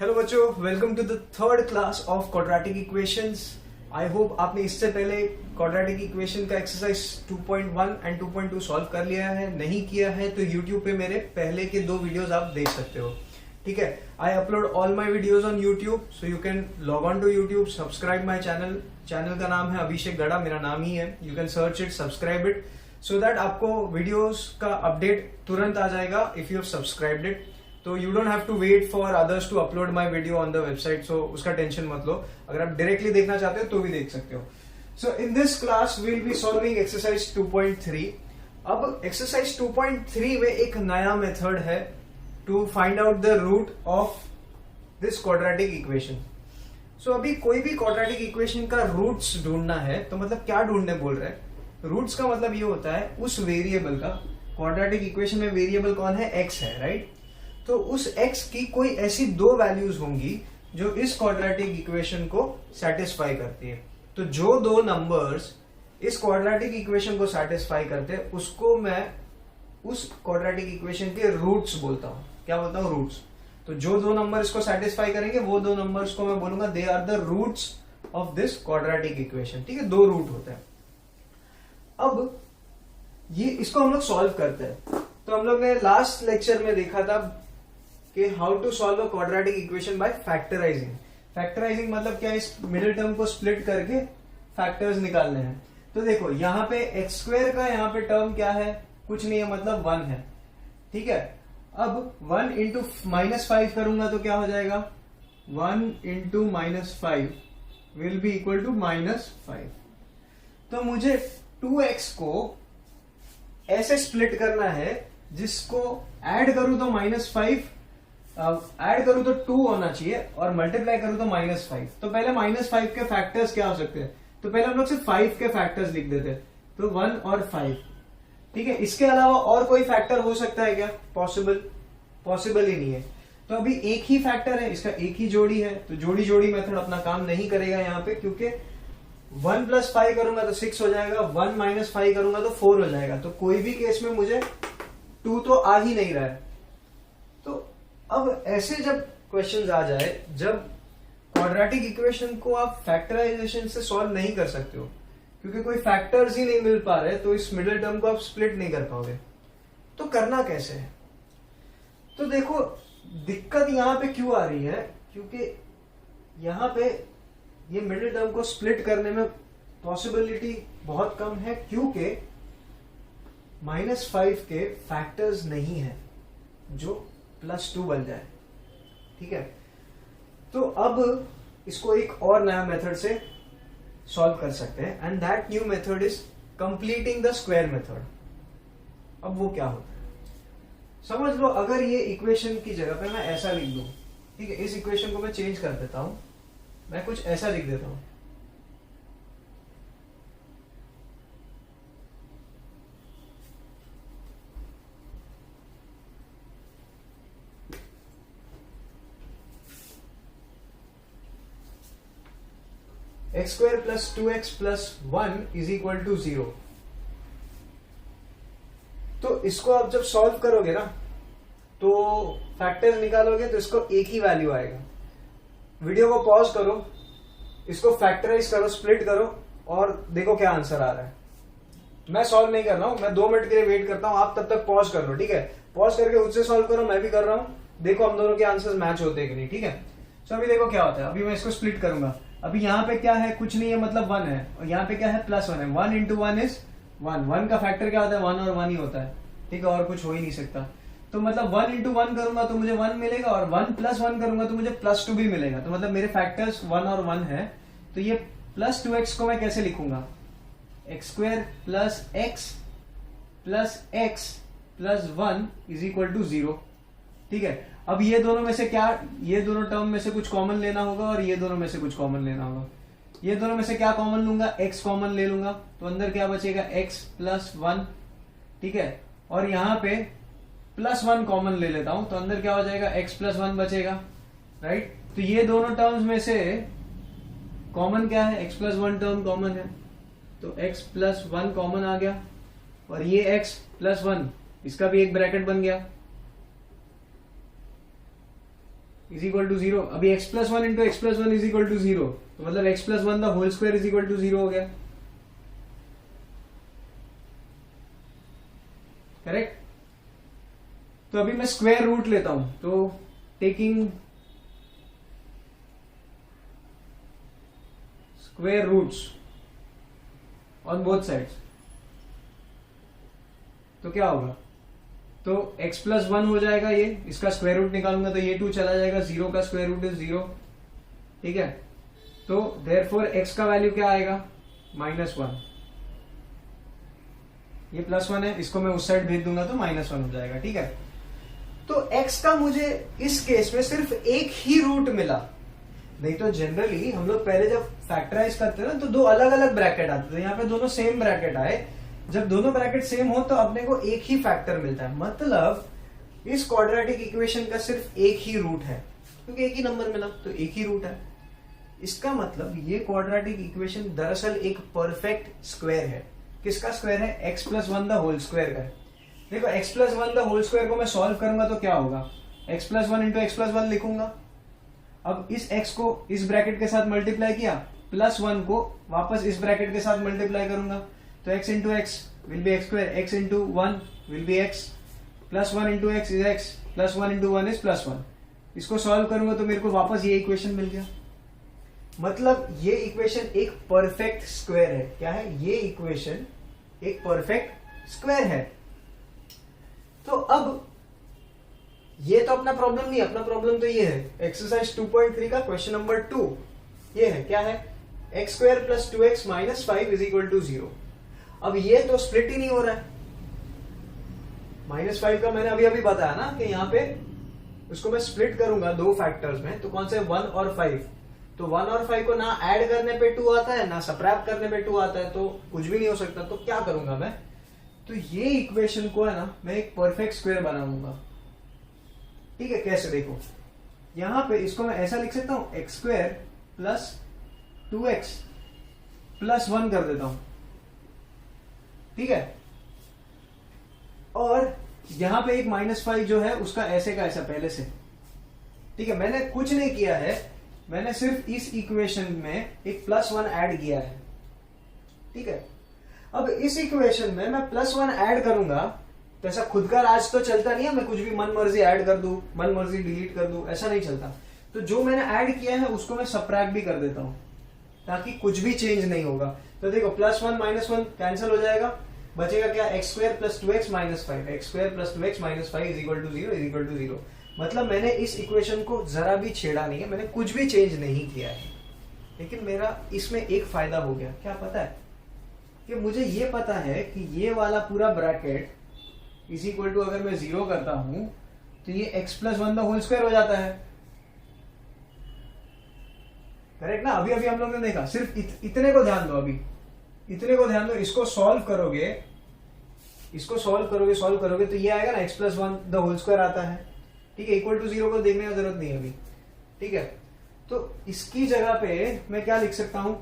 Hello बच्चों, welcome to the third class of quadratic equations. I hope आपने इससे पहले क्वाड्रेटिक इक्वेशन का एक्सरसाइज 2.1 एंड 2.2 सॉल्व कर लिया है। नहीं किया है तो यूट्यूब पे मेरे पहले के 2 वीडियोस आप देख सकते हो। ठीक है, I upload all my videos on YouTube, so you can log on to YouTube, subscribe my channel. Channel का नाम है अभिषेक गड़ा, मेरा नाम ही है। You can search it, subscribe it, so that आपको वीडियोस का अपडेट तुरंत आ जाएगा if you have subscribed it. तो you don't have to wait for others to upload my video on the website, so उसका टेंशन मत लो। अगर आप डायरेक्टली देखना चाहते हो तो भी देख सकते हो। So in this class we will be solving exercise 2.3। अब एक्सरसाइज 2.3 में एक नया मेथड है to find out the root of this quadratic equation. So अभी कोई भी क्वाड्रेटिक इक्वेशन का रूट्स ढूंढना है तो मतलब क्या ढूंढने बोल रहे हैं? रूट्स का मतलब ये होता है उस वेरिएबल का, क्वाड्रेटिक इक्वेशन में वेरिएबल कौन है? एक्स है, राइट? तो उस x की कोई ऐसी 2 वैल्यूज होंगी जो इस क्वाड्रेटिक इक्वेशन को सेटिस्फाई करती है। तो जो 2 नंबर्स इस क्वाड्रेटिक इक्वेशन को सेटिस्फाई करते हैं उसको मैं उस क्वाड्रेटिक इक्वेशन के रूट्स बोलता हूं। क्या बोलता हूं? रूट्स। तो जो 2 नंबर इसको सेटिस्फाई करेंगे वो 2 नंबर्स को मैं बोलूंगा they are the roots of this quadratic equation. ठीक है, 2 रूट होते हैं। अब ये इसको हम लोग सॉल्व करते हैं। तो हम लोग ने लास्ट लेक्चर में देखा था कि how to solve a quadratic equation by factorising. Factorising मतलब क्या है? इस मिडिल टर्म को स्प्लिट करके फैक्टर्स निकालने हैं। तो देखो यहाँ पे एक्स स्क्वायर का यहाँ पे टर्म क्या है? कुछ नहीं है, मतलब 1 है। ठीक है, अब 1 इंटू -5 करूंगा तो क्या हो जाएगा? 1 into -5 will be equal to -5। तो मुझे 2x को ऐसे स्प्लिट करना है जिसको ऐड करूं तो -5, ऐड करूं तो 2 होना चाहिए और मल्टीप्लाई करूं तो -5। तो पहले -5 के फैक्टर्स क्या हो सकते हैं? तो पहले हम लोग सिर्फ 5 के फैक्टर्स लिख देते, तो 1 और 5। ठीक है, इसके अलावा और कोई फैक्टर हो सकता है क्या? पॉसिबल ही नहीं है। तो अभी एक ही फैक्टर है, इसका एक ही जोड़ी है, तो जोड़ी जोड़ी मेथड अपना काम नहीं करेगा यहाँ पे, क्योंकि 1 + 5 करूंगा तो 6 हो जाएगा, 1 - 5 करूंगा तो 4 हो जाएगा। तो कोई भी केस में मुझे 2 तो आ ही नहीं रहा है। तो अब ऐसे जब क्वेश्चंस आ जाए, जब क्वाड्रेटिक इक्वेशन को आप फैक्टराइजेशन से सॉल्व नहीं कर सकते हो क्योंकि कोई फैक्टर्स ही नहीं मिल पा रहे, तो इस मिडिल टर्म को आप स्प्लिट नहीं कर पाओगे। तो करना कैसे है? तो देखो, दिक्कत यहां पे क्यों आ रही है? क्योंकि यहां पे ये मिडिल टर्म को स्प्लिट करने में पॉसिबिलिटी बहुत कम है, क्योंकि -5 के फैक्टर्स नहीं है जो +2 बन जाए। ठीक है, तो अब इसको एक और नया मेथड से सॉल्व कर सकते हैं, and that new method is completing the square method. अब वो क्या होता है समझ लो। अगर ये इक्वेशन की जगह पे मैं ऐसा लिख दूं, ठीक है, इस इक्वेशन को मैं चेंज कर देता हूं, मैं कुछ ऐसा लिख देता हूं। x² + 2x + 1 is equal to 0। तो इसको आप जब सॉल्व करोगे ना, तो फैक्टर्स निकालोगे तो इसको एक ही वैल्यू आएगा। वीडियो को पॉज करो, इसको फैक्टराइज करो, स्प्लिट करो और देखो क्या आंसर आ रहा है। मैं सॉल्व नहीं कर रहा हूं, मैं 2 मिनट के लिए वेट करता हूं, आप तब तक पॉज कर लो। ठीक है, पॉज करके उससे सॉल्व करो, मैं भी कर रहा हूं, देखो हम दोनों के आंसर्स मैच होते हैं कि नहीं। ठीक है, तो अभी देखो क्या होता है। अभी मैं इसको स्प्लिट करूंगा। अभी यहाँ पे क्या है? कुछ नहीं है, मतलब 1 है, और यहाँ पे क्या है? +1 है। 1 × 1 इज 1। 1 का फैक्टर क्या होता है? 1 और 1 ही होता है। ठीक है, और कुछ हो ही नहीं सकता। तो मतलब 1 × 1 करूंगा तो मुझे 1 मिलेगा, और 1 + 1 करूंगा तो मुझे +2 भी मिलेगा। तो मतलब मेरे फैक्टर्स 1 और 1 है। तो ये +2x को मैं कैसे लिखूंगा? x² + x + x + 1 is equal to 0। ठीक है, अब ये दोनों में से क्या, ये दोनों टर्म में से कुछ कॉमन लेना होगा और ये दोनों में से कुछ कॉमन लेना होगा। ये दोनों में से क्या कॉमन लूंगा? x कॉमन ले लूंगा, तो अंदर क्या बचेगा? x + 1। ठीक है, और यहां पे +1 कॉमन ले लेता हूं, तो अंदर क्या हो जाएगा? x + 1 बचेगा, राइट? तो ये दोनों टर्म्स में से कॉमन क्या है? x + 1 टर्म कॉमन है, तो x + 1 कॉमन आ गया, और ये x + 1 इसका भी एक ब्रैकेट बन गया। Is equal to 0। अभी x plus one into x plus one is equal to 0, तो मतलब x plus one the whole square is equal to 0 हो गया, करेक्ट। तो अभी मैं स्क्वायर रूट लेता हूं, तो taking square roots on both sides, तो क्या होगा, तो x प्लस वन हो जाएगा, ये इसका स्क्वायर रूट निकालूंगा तो ये 2 चला जाएगा, 0 का स्क्वायर रूट इज 0, ठीक है। तो देयरफॉर x का वैल्यू क्या आएगा, -1। ये +1 है, इसको मैं उस साइड भेज दूंगा तो -1 हो जाएगा, ठीक है। तो x का मुझे इस केस में सिर्फ एक ही रूट मिला, नहीं तो जनरली हम लोग पहले जब फैक्टराइज करते हैं ना तो 2 अलग अलग ब्रैकेट आते थे, यहाँ पे दोनों सेम ब्रैकेट आए। जब दोनों ब्रैकेट सेम हो तो अपने को एक ही फैक्टर मिलता है, मतलब इस क्वाड्रेटिक इक्वेशन का सिर्फ एक ही रूट है, क्योंकि एक ही नंबर मिला तो एक ही रूट है। इसका मतलब ये क्वाड्रेटिक इक्वेशन दरअसल एक परफेक्ट स्क्वायर है। किसका स्क्वायर है, x plus one the whole square का। देखो x plus one the whole square को मैं सॉल्व करूंगा तो क्या होगा, x plus one into x plus one लिखूंगा। अब इस x को इस ब्रैकेट के साथ मल्टीप्लाई किया, +1 को वापस इस ब्रैकेट के साथ मल्टीप्लाई करूंगा, तो x into x will be x square, x into one will be x, +1 into x is x, +1 into one is +1। इसको सॉल्व करूंगा तो मेरे को वापस ये इक्वेशन मिल गया। मतलब ये इक्वेशन एक परफेक्ट स्क्वायर है। क्या है, ये इक्वेशन एक परफेक्ट स्क्वायर है। तो अब ये तो अपना प्रॉब्लम नहीं, अपना प्रॉब्लम तो ये है एक्सरसाइज 2.3 का क्वेश्चन नंबर 2। ये है, क्या है, x square plus 2x minus 5 is equal to 0। अब ये तो स्प्लिट ही नहीं हो रहा है। -5 का मैंने अभी अभी बताया ना कि यहाँ पे उसको मैं स्प्लिट करूंगा 2 फैक्टर्स में, तो कौन से 1 और 5। तो 1 और 5 को ना ऐड करने पे 2 आता है, ना सबट्रैक्ट करने पे 2 आता है, तो कुछ भी नहीं हो सकता। तो क्या करूंगा मैं, तो ये इक्वेशन को है ना मैं एक परफेक्ट स्क्वायर बनाऊंगा, ठीक है। कैसे, देखो यहां पे इसको मैं ऐसा लिख सकता हूं, x square plus 2x plus 1 कर देता हूं, ठीक है। और यहां पे एक -5 जो है उसका ऐसे का ऐसा पहले से, ठीक है। मैंने कुछ नहीं किया है, मैंने सिर्फ इस इक्वेशन में एक +1 ऐड किया है, ठीक है। अब इस इक्वेशन में मैं +1 ऐड करूंगा तो ऐसा खुद का राज तो चलता नहीं है, मैं कुछ भी मन मर्जी ऐड कर दूं, मन मर्जी डिलीट कर दूं, ऐसा नहीं चलता। तो जो मैंने ऐड किया है उसको मैं सबट्रैक्ट भी कर देता हूं, ताकि कुछ भी चेंज नहीं होगा। तो देखो +1 -1 कैंसिल हो जाएगा, बचेगा क्या, x square plus 2x minus 5, x square plus 2x minus 5 is equal to 0 is equal to 0। मतलब मैंने इस इक्वेशन को जरा भी छेड़ा नहीं है, मैंने कुछ भी चेंज नहीं किया है। लेकिन मेरा इसमें एक फायदा हो गया, क्या पता है, कि मुझे ये पता है कि ये वाला पूरा ब्रैकेट इज इक्वल टू, अगर मैं 0 करता हूं तो ये x plus 1 the whole square हो जाता है, करेक्ट ना। अभी अभी हम लोग ने देखा, सिर्फ इतने को ध्यान दो, अभी इतने को ध्यान दो। इसको सॉल्व करोगे, सॉल्व करोगे तो ये आएगा ना, x plus 1 the whole square आता है, ठीक है। इक्वल टू 0 को देखने की जरूरत नहीं है अभी, ठीक है। तो इसकी जगह पे मैं क्या लिख सकता हूं,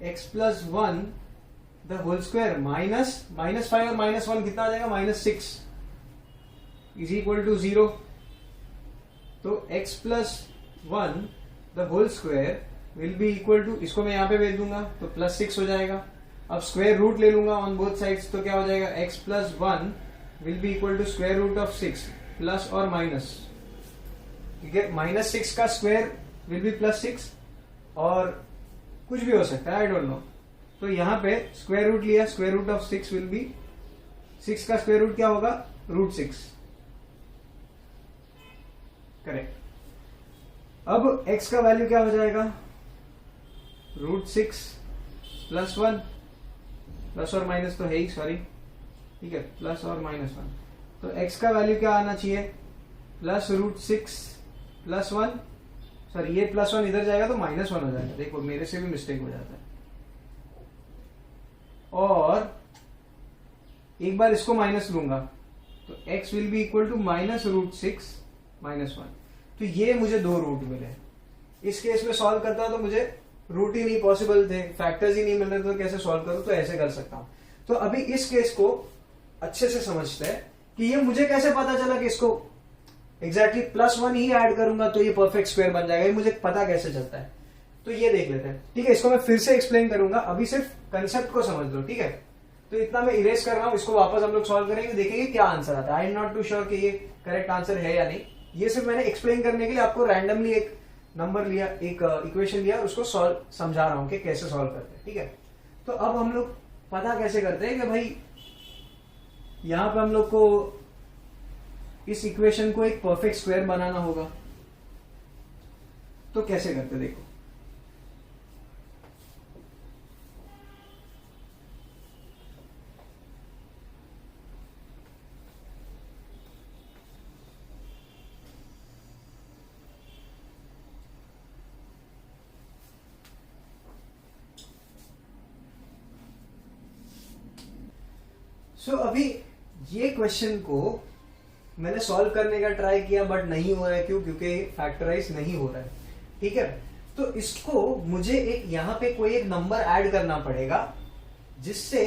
x plus 1 the whole square minus -5 और -1 कितना आ जाएगा, -6 इज इक्वल टू 0। तो x plus 1 the whole square will be equal to, इसको मैं यहां पे भेज दूंगा तो +6 हो जाएगा। अब स्क्वायर रूट ले लूंगा ऑन बोथ साइड्स, तो क्या हो जाएगा, x plus 1 will be equal to square root of 6 plus और माइनस, ठीक है। -6 का स्क्वायर विल बी +6 और कुछ भी हो सकता है, आई डोंट नो। तो यहां पे स्क्वायर रूट लिया, square root of 6 will be, 6 का स्क्वायर रूट क्या होगा, √6, करेक्ट। अब x का वैल्यू क्या हो जाएगा, √6 प्लस 1, प्लस और माइनस तो है ही, सॉरी, ठीक है, प्लस और -1। तो x का वैल्यू क्या आना चाहिए, प्लस √6 प्लस 1, सॉरी ये +1 इधर जाएगा तो -1 हो जाएगा। देखो मेरे से भी मिस्टेक हो जाता है। और एक बार इसको माइनस लूंगा तो x will be equal to -√6 -1। तो ये मुझे 2 रूट मिले। इस केस में सॉल्व करता तो मुझे रूट ही नहीं पॉसिबल थे, फैक्टर्स ही नहीं मिल रहे, तो कैसे सॉल्व करूं, तो ऐसे कर सकता हूं। तो अभी इस केस को अच्छे से समझते हैं कि ये मुझे कैसे पता चला कि इसको एग्जैक्टली +1 ही ऐड करूंगा तो ये परफेक्ट स्क्वायर बन जाएगा। ये मुझे पता कैसे चलता है, तो ये देख लेते हैं। ठीक है, इसको मैं फिर से एक्सप्लेन करूंगा, अभी सिर्फ कंसेप्ट को समझ लो। ठीक है, तो इतना मैं इरेज कर रहा हूं, इसको वापस हम लोग सॉल्व करेंगे, देखेंगे क्या आंसर आता है। I am not too sure कि ये करेक्ट आंसर है या नहीं। ये सिर्फ मैंने एक्सप्लेन करने के लिए आपको रैंडमली एक नंबर लिया, एक इक्वेशन लिया, उसको सॉल्व समझा रहा हूं कि कैसे सॉल्व करते हैं। ठीक है, तो अब हम लोग पता कैसे करते हैं कि भाई यहां पे हम लोग को इस इक्वेशन को एक परफेक्ट स्क्वायर बनाना होगा। तो कैसे करते देखो, अभी ये क्वेश्चन को मैंने सॉल्व करने का ट्राई किया बट नहीं हो रहा है। क्यों? क्योंकि फैक्टराइज नहीं हो रहा है। ठीक है, तो इसको मुझे एक यहां पे कोई एक नंबर ऐड करना पड़ेगा जिससे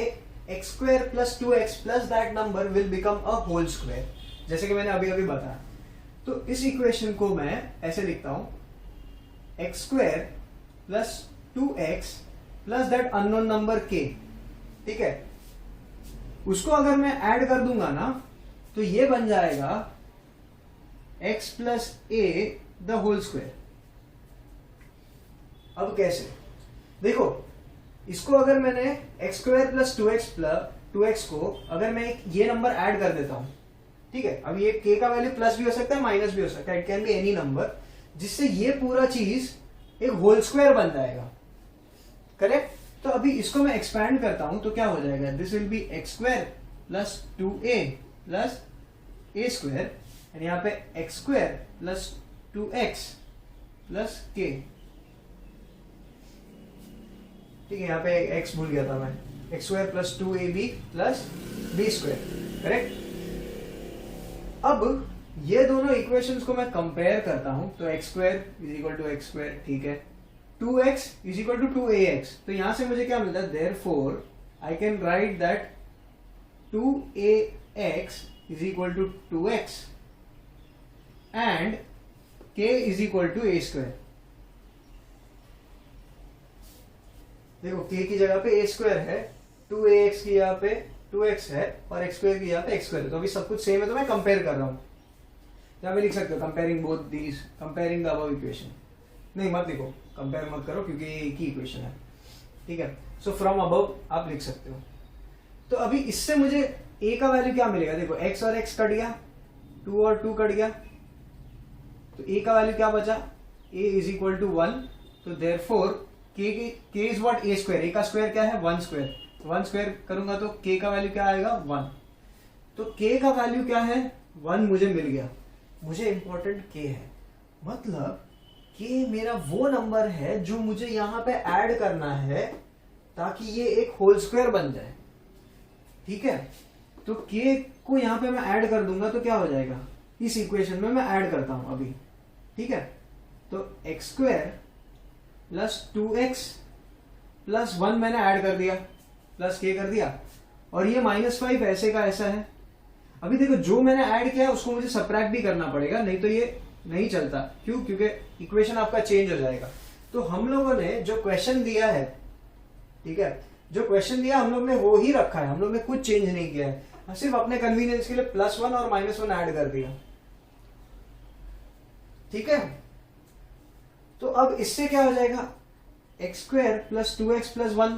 x² + 2x plus that number will become a whole square, जैसे कि मैंने अभी अभी बताया। तो इस इक्वेशन को मैं ऐसे लिखता हूं, x² + 2x plus that unknown number k। ठीक है, उसको अगर मैं ऐड कर दूंगा ना तो ये बन जाएगा x + a the whole square. अब कैसे देखो, इसको अगर मैंने x² + 2x को अगर मैं ये नंबर ऐड कर देता हूं, ठीक है, अब ये k का वैल्यू प्लस भी हो सकता है माइनस भी हो सकता है, it can be any number, जिससे ये पूरा चीज एक होल स्क्वायर बन जाएगा। करेक्ट? तो अभी इसको मैं एक्सपैंड करता हूं तो क्या हो जाएगा, this will B x² + 2a + a² and यहां पे x² + 2x + k। ठीक है, यहां पे x भूल गया था मैं, x² + 2ab + b²। करेक्ट? अब ये दोनों इक्वेशंस को मैं कंपेयर करता हूं तो x² = x², ठीक है, 2x = 2ax, तो यहां से मुझे क्या मिलता है, therefore I can write that 2ax = 2x and k = a²। देखो k की जगह पे a² है, 2ax की जगह पे 2x है और x² की जगह पे x² है, तो अभी सब कुछ सेम है तो मैं कंपेयर कर रहा हूं। यहां पे लिख सकते हो comparing both these, comparing the above equation. नहीं मत लिखो, कंपेयर मत करो क्योंकि ये एक ही इक्वेशन है। ठीक है, सो फ्रॉम अबव आप लिख सकते हो। तो अभी इससे मुझे a का वैल्यू क्या मिलेगा, देखो x और x कट गया, 2 और 2 कट गया, तो a का वैल्यू क्या बचा, a = 1, तो therefore k is what, a², a का स्क्वायर क्या है 1², 1² करूंगा तो k का वैल्यू क्या आएगा 1, तो k का वैल्यू क्या है 1 मुझे मिल गया। मुझे इंपॉर्टेंट k है, मतलब k मेरा वो नंबर है जो मुझे यहां पे ऐड करना है ताकि ये एक होल स्क्वायर बन जाए। ठीक है, तो k को यहां पे मैं ऐड कर दूंगा तो क्या हो जाएगा, इस इक्वेशन में मैं ऐड करता हूं अभी। ठीक है, तो x² + 2x + 1 मैंने ऐड कर दिया, प्लस k कर दिया, और ये -5 ऐसे का ऐसा है। अभी देखो जो मैंने ऐड किया उसको मुझे सबट्रैक्ट भी करना पड़ेगा, नहीं तो ये नहीं चलता। क्यों? क्योंकि इक्वेशन आपका चेंज हो जाएगा। तो हम लोगों ने जो क्वेश्चन दिया है, ठीक है, जो क्वेश्चन दिया हम लोग ने वो ही रखा है, हम लोग ने कुछ चेंज नहीं किया है, सिर्फ अपने कन्वीनियंस के लिए +1 और -1 ऐड कर दिया। ठीक है, तो अब इससे क्या हो जाएगा, x² + 2x + 1,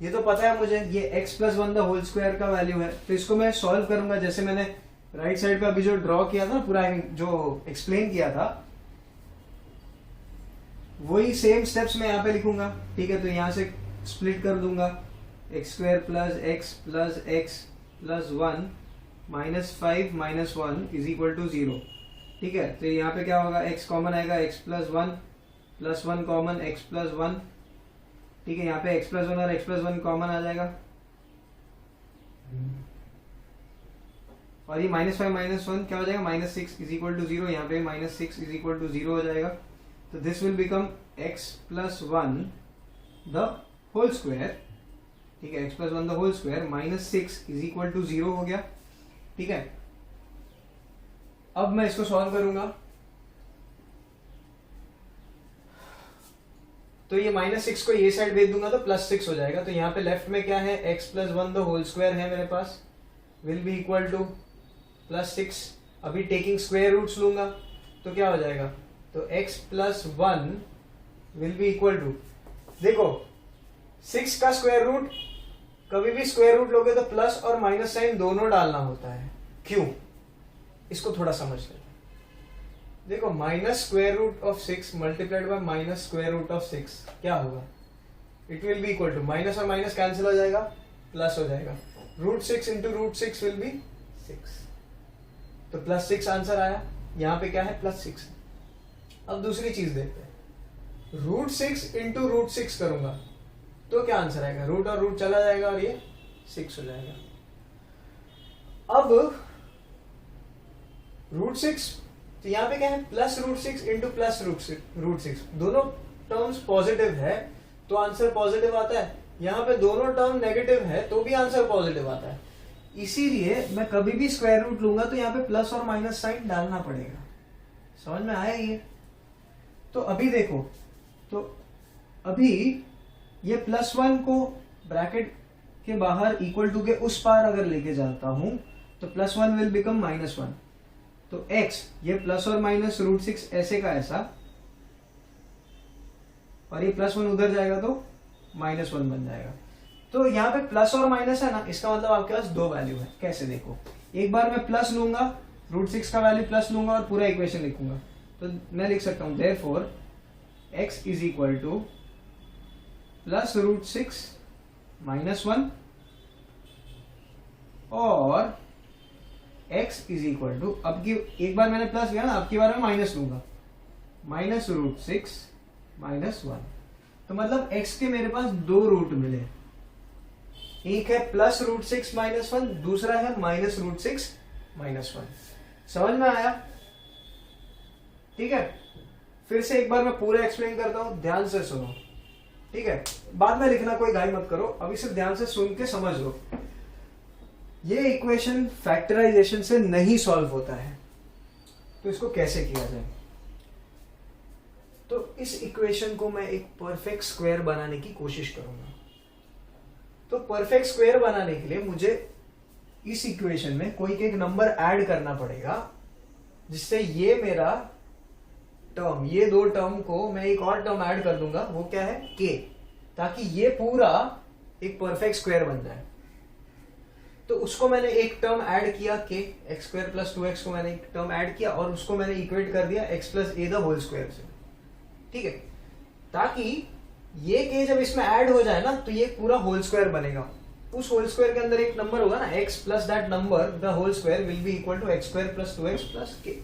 ये तो पता है मुझे, ये x + 1 द होल स्क्वायर का वैल्यू है। तो इसको मैं सॉल्व करूंगा, जैसे मैंने राइट साइड पे अभी जो ड्रॉ किया था पूरा, जो एक्सप्लेन किया था, वही सेम स्टेप्स मैं यहाँ पे लिखूंगा। ठीक है, तो यहां से स्प्लिट कर दूंगा, x² + x + x + 1 -5 - 1 = 0। ठीक है, तो यहाँ पे क्या होगा, x कॉमन आएगा, x + 1 + 1 कॉमन, x + 1। ठीक है, यहाँ पे x + 1 और x + 1 कॉमन आ जाएगा, और ये -5 - 1 क्या हो जाएगा, -6 = 0, यहाँ पे -6 = 0 हो जाएगा। तो this will become x + 1 the whole square. ठीक है, x + 1 द होल स्क्वायर -6 = 0 हो गया। ठीक है, अब मैं इसको सॉल्व करूंगा तो ये -6 को ये साइड भेज दूंगा तो +6 हो जाएगा। तो यहाँ पे लेफ्ट में क्या है, x + 1 द होल स्क्वायर है मेरे पास, विल बी इक्वल टू +6। अभी टेकिंग स्क्वायर रूट्स लूंगा तो क्या हो जाएगा, तो x + 1 will be equal to, देखो 6 का स्क्वायर रूट, कभी भी स्क्वायर रूट लोगे तो प्लस और माइनस साइन दोनों डालना होता है। क्यों, इसको थोड़ा समझ लेते हैं। देखो -√6 मल्टीप्लाइड बाय -√6 क्या होगा, it will be equal to, minus और माइनस कैंसिल हो जाएगा, प्लस हो जाएगा, √6 इंटू √6 विल बी 6, तो +6 आंसर आया। यहां पे क्या है, +6। अब दूसरी चीज देखते हैं, √6 इंटू √6 करूंगा तो क्या आंसर आएगा, रूट और रूट चला जाएगा और ये 6 हो जाएगा। अब √6, तो यहां पे क्या है, +√6 इंटू +√6, दोनों टर्म्स पॉजिटिव है तो आंसर पॉजिटिव आता है। यहां पे दोनों टर्म नेगेटिव है तो भी आंसर पॉजिटिव आता है। इसीलिए मैं कभी भी स्क्वायर रूट लूंगा तो यहाँ पे प्लस और माइनस साइन डालना पड़ेगा। समझ में आया ये? तो अभी देखो, तो अभी ये +1 को ब्रैकेट के बाहर इक्वल टू के उस पार अगर लेके जाता हूं तो +1 विल बिकम -1, तो x ये प्लस और माइनस √6 ऐसे का ऐसा, और ये +1 उधर जाएगा तो -1 बन जाएगा। तो यहाँ पे प्लस और माइनस है ना, इसका मतलब आपके पास दो वैल्यू है। कैसे, देखो, एक बार मैं प्लस लूंगा, √6 का वैल्यू प्लस लूंगा और पूरा इक्वेशन लिखूंगा, तो मैं लिख सकता हूं therefore x is equal to +√6 -1 और x इज इक्वल टू, अब की एक बार मैंने प्लस लिया ना, अब की बार मैं माइनस लूंगा, -√6 -1, तो मतलब x के मेरे पास दो रूट मिले, एक है +√6 -1, दूसरा है -√6 -1। समझ में आया? ठीक है, फिर से एक बार मैं पूरा एक्सप्लेन करता हूं, ध्यान से सुनो, ठीक है? बाद में लिखना, कोई घाई मत करो, अभी सिर्फ ध्यान से सुन के समझ लो। ये इक्वेशन फैक्टराइजेशन से नहीं सॉल्व होता है, तो इसको कैसे किया जाए? तो इस इक्वेशन को मैं एक परफेक्ट स्क्वायर बनाने की कोशिश करूंगा। तो परफेक्ट स्क्वायर बनाने के लिए मुझे इस इक्वेशन में कोई एक नंबर ऐड करना पड़ेगा, जिससे ये मेरा टर्म, ये दो टर्म को मैं एक और टर्म ऐड कर दूंगा, वो क्या है, k, ताकि ये पूरा एक परफेक्ट स्क्वायर बन जाए। तो उसको मैंने एक टर्म ऐड किया, k, x² + 2x को मैंने एक टर्म ऐड किया और उसको मैंने इक्वेट कर दिया x + a the whole square से, ठीक है? ताकि ये k जब इसमें ऐड हो जाए ना तो ये पूरा होल स्क्वायर बनेगा। उस होल स्क्वायर के अंदर एक नंबर होगा ना, x + that number the whole square will be equal to x² + 2x + k।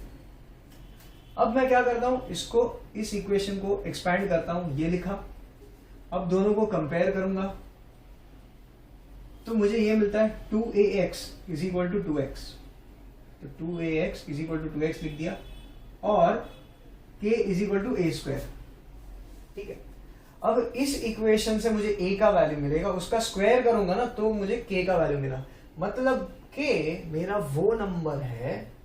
अब मैं क्या करता हूं, इसको, इस इक्वेशन को एक्सपैंड करता हूं, ये लिखा। अब दोनों को कंपेयर करूंगा तो मुझे ये मिलता है 2ax = 2x, तो 2ax = 2x लिख दिया और k = a², ठीक है? अब इस इक्वेशन से मुझे a का वैल्यू मिलेगा, उसका स्क्वायर करूंगा ना तो मुझे k का वैल्यू मिला, मतलब k मेरा वो नंबर है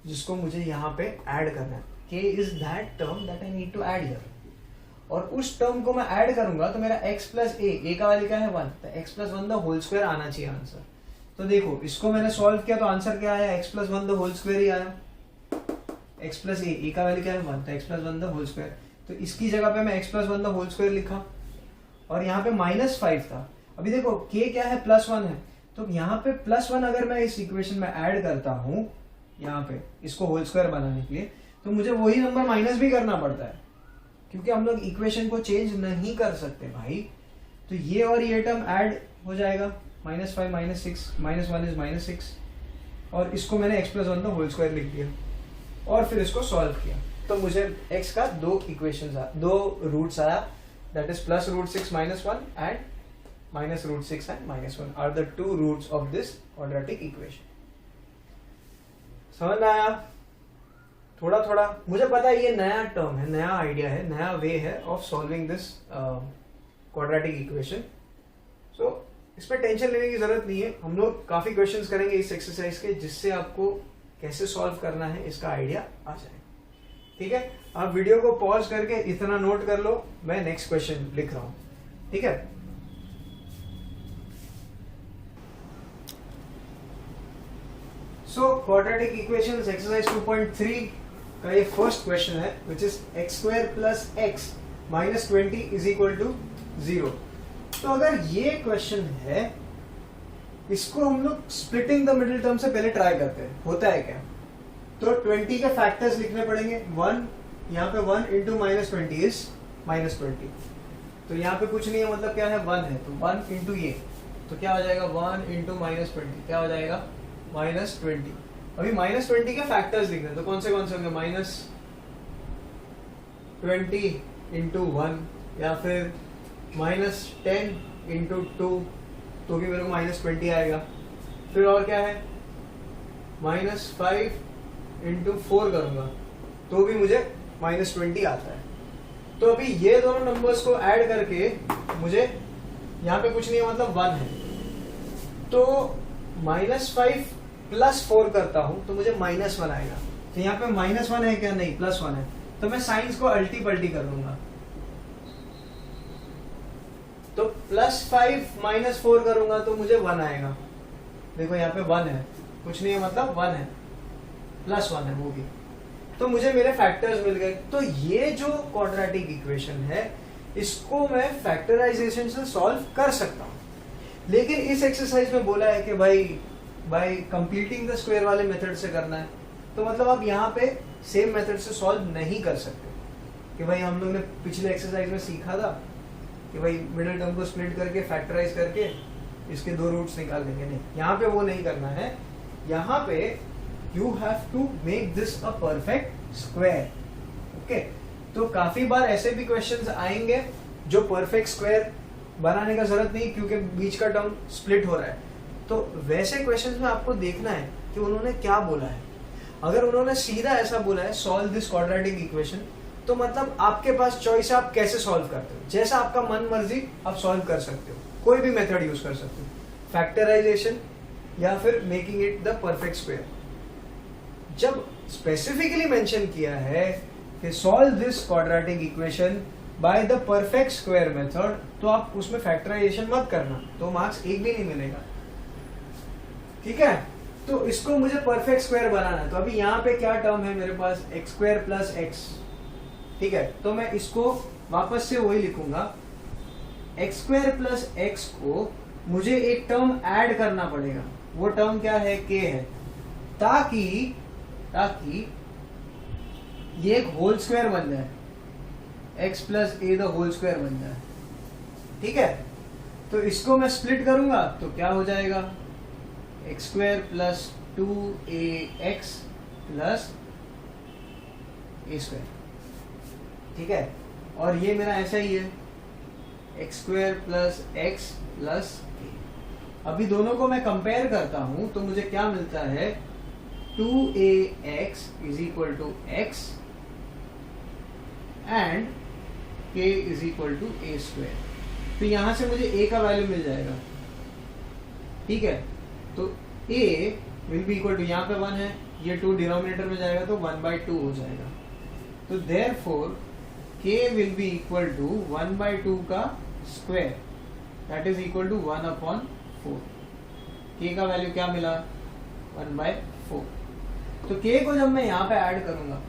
जिसको मुझे यहाँ पे ऐड करना है। k is that term that I need to add here, और उस टर्म को मैं ऐड करूंगा तो मेरा x + a का वैल्यू क्या है 1, तो x + 1 द होल स्क्वायर आना चाहिए आंसर। तो देखो, इसको मैंने सॉल्व किया तो आंसर क्या आया, x + 1 द होल स्क्वायर ही आया। x + a का वैल्यू क्या है 1, तो x + 1 द होल स्क्वायर, तो इसकी जगह पे मैं x + 1 द होल स्क्वायर लिखा और यहाँ पे -5 था। अभी देखो k क्या है, +1 है, तो यहाँ पे +1 अगर मैं इस इक्वेशन में ऐड करता हूं यहाँ पे इसको होल स्क्वायर बनाने के लिए, तो मुझे वही नंबर माइनस भी करना पड़ता है, क्योंकि हम लोग इक्वेशन को चेंज नहीं कर सकते भाई। तो ये और ये टर्म ऐड हो जाएगा, -5 -6 -1 इज -6, और इसको मैंने x + 1 द होल स्क्वायर लिख दिया और फिर इसको सॉल्व किया, तो मुझे x का दो रूट्स आया, that is +√6 -1 and -√6 and -1 are the two roots of this quadratic equation. समझ में आया? थोड़ा थोड़ा मुझे पता है, ये नया टर्म है, नया आइडिया है, नया वे है of solving this quadratic equation, so इस पर टेंशन लेने की जरूरत नहीं है। हम लोग काफी क्वेश्चंस करेंगे इस एक्सरसाइज के, जिससे आपको कैसे सॉल्व करना है इसका आइडिया आ जाए। ठीक है, आप वीडियो को पॉज करके इतना नोट कर लो, मैं नेक्स्ट क्वेश्चन लिख रहा हूं। ठीक है, सो क्वाड्रेटिक इक्वेशंस एक्सरसाइज 2.3 का ये फर्स्ट क्वेश्चन है, which is x square plus x minus 20 is equal to 0। तो अगर ये क्वेश्चन है, इसको हम लोग स्प्लिटिंग द मिडिल टर्म से पहले ट्राई करते हैं, होता है क्या। तो 20 के फैक्टर्स लिखने पड़ेंगे। 1 यहाँ पे 1 इंटू माइनस 20 इज माइनस 20, तो यहाँ पे कुछ नहीं है, मतलब क्या है 1 है, तो 1 इंटू ये, तो क्या हो जाएगा 1 इंटू माइनस 20, क्या हो जाएगा माइनस 20। अभी माइनस 20 के फैक्टर्स लिखने हैं, तो कौन से होंगे, माइनस 20 इंटू 1, या फिर माइनस 10 इंटू 2, तो भी मेरे को माइनस 20 आएगा। फिर और क्या है, माइनस 5 इंटू 4 करूंगा तो भी मुझे माइनस 20 आता है। तो अभी ये दोनों नंबर्स को ऐड करके मुझे यहाँ पे कुछ नहीं है, मतलब 1 है, तो माइनस 5 प्लस 4 करता हूं तो मुझे माइनस 1 आएगा। तो यहाँ पे माइनस 1 है क्या, नहीं प्लस 1 है, तो मैं साइंस को अल्टी पल्टी कर दूंगा। तो प्लस 5 माइनस 4 करूंगा तो मुझे 1 आएगा। देखो यहाँ पे 1 है, कुछ नहीं है, मतलब 1 है, प्लस 1 है वो भी, तो मुझे मेरे फैक्टर्स मिल गए। तो ये जो क्वाड्रेटिक इक्वेशन है, इसको मैं फैक्टराइजेशन से सॉल्व कर सकता हूं। लेकिन इस एक्सरसाइज में बोला है कि भाई कंप्लीटिंग द स्क्वायर वाले मेथड से करना है, तो मतलब आप यहाँ पे सेम मेथड से सॉल्व नहीं कर सकते कि भाई हम लोग ने पिछले एक्सरसाइज में सीखा था कि भाई मिडिल टर्म को स्प्लिट करके फैक्टराइज करके इसके 2 रूट्स निकाल देंगे। नहीं, यहाँ पे वो नहीं करना है। यहाँ पे you have to make this a perfect square. Okay, तो काफी बार ऐसे भी क्वेश्चंस आएंगे जो परफेक्ट स्क्वायर बनाने का जरूरत नहीं, क्योंकि बीच का टर्म स्प्लिट हो रहा है। तो वैसे क्वेश्चंस में आपको देखना है कि उन्होंने क्या बोला है। अगर उन्होंने सीधा ऐसा बोला है सॉल्व दिस क्वाड्रेटिक इक्वेशन, तो मतलब आपके पास चॉइस है, आप कैसे सॉल्व करते हो, जैसा आपका मन मर्जी आप सॉल्व कर सकते हो, कोई भी मेथड यूज कर सकते हो, फैक्टराइजेशन या फिर making it the perfect square. जब स्पेसिफिकली मेंशन किया है कि solve this quadratic equation by the perfect square method, तो आप उसमें फैक्टराइजेशन मत करना, तो मार्क्स एक भी नहीं मिलेगा। ठीक है, तो इसको मुझे परफेक्ट स्क्वायर बनाना है। तो अभी यहाँ पे क्या टर्म है मेरे पास, एक्स स्क्वायर प्लस एक्स। ठीक है, तो मैं इसको वापस से वही लिखूंगा, एक्स स्क्वायर प्लस एक्स को मुझे एक टर्म ऐड करना पड़ेगा, वो टर्म क्या है, के है, ताकि ये एक होल स्क्वायर बन जाए, x plus a the whole square बन जाए। ठीक है, तो इसको मैं स्प्लिट करूंगा तो क्या हो जाएगा, x square plus 2ax plus a square. ठीक है, और ये मेरा ऐसा ही है, x square plus x plus a. अभी दोनों को मैं कंपेयर करता हूं तो मुझे क्या मिलता है, 2ax is equal to x and k is equal to a square. तो यहां से मुझे a का वैल्यू मिल जाएगा। ठीक है, तो a will be equal to, यहाँ पे 1 है, ये 2 डिनोमिनेटर में जाएगा तो 1/2 हो जाएगा। तो therefore k will be equal to 1/2 का square, that is equal to 1/4। k का वैल्यू क्या मिला, 1/4। तो k को जब मैं यहाँ पे ऐड करूंगा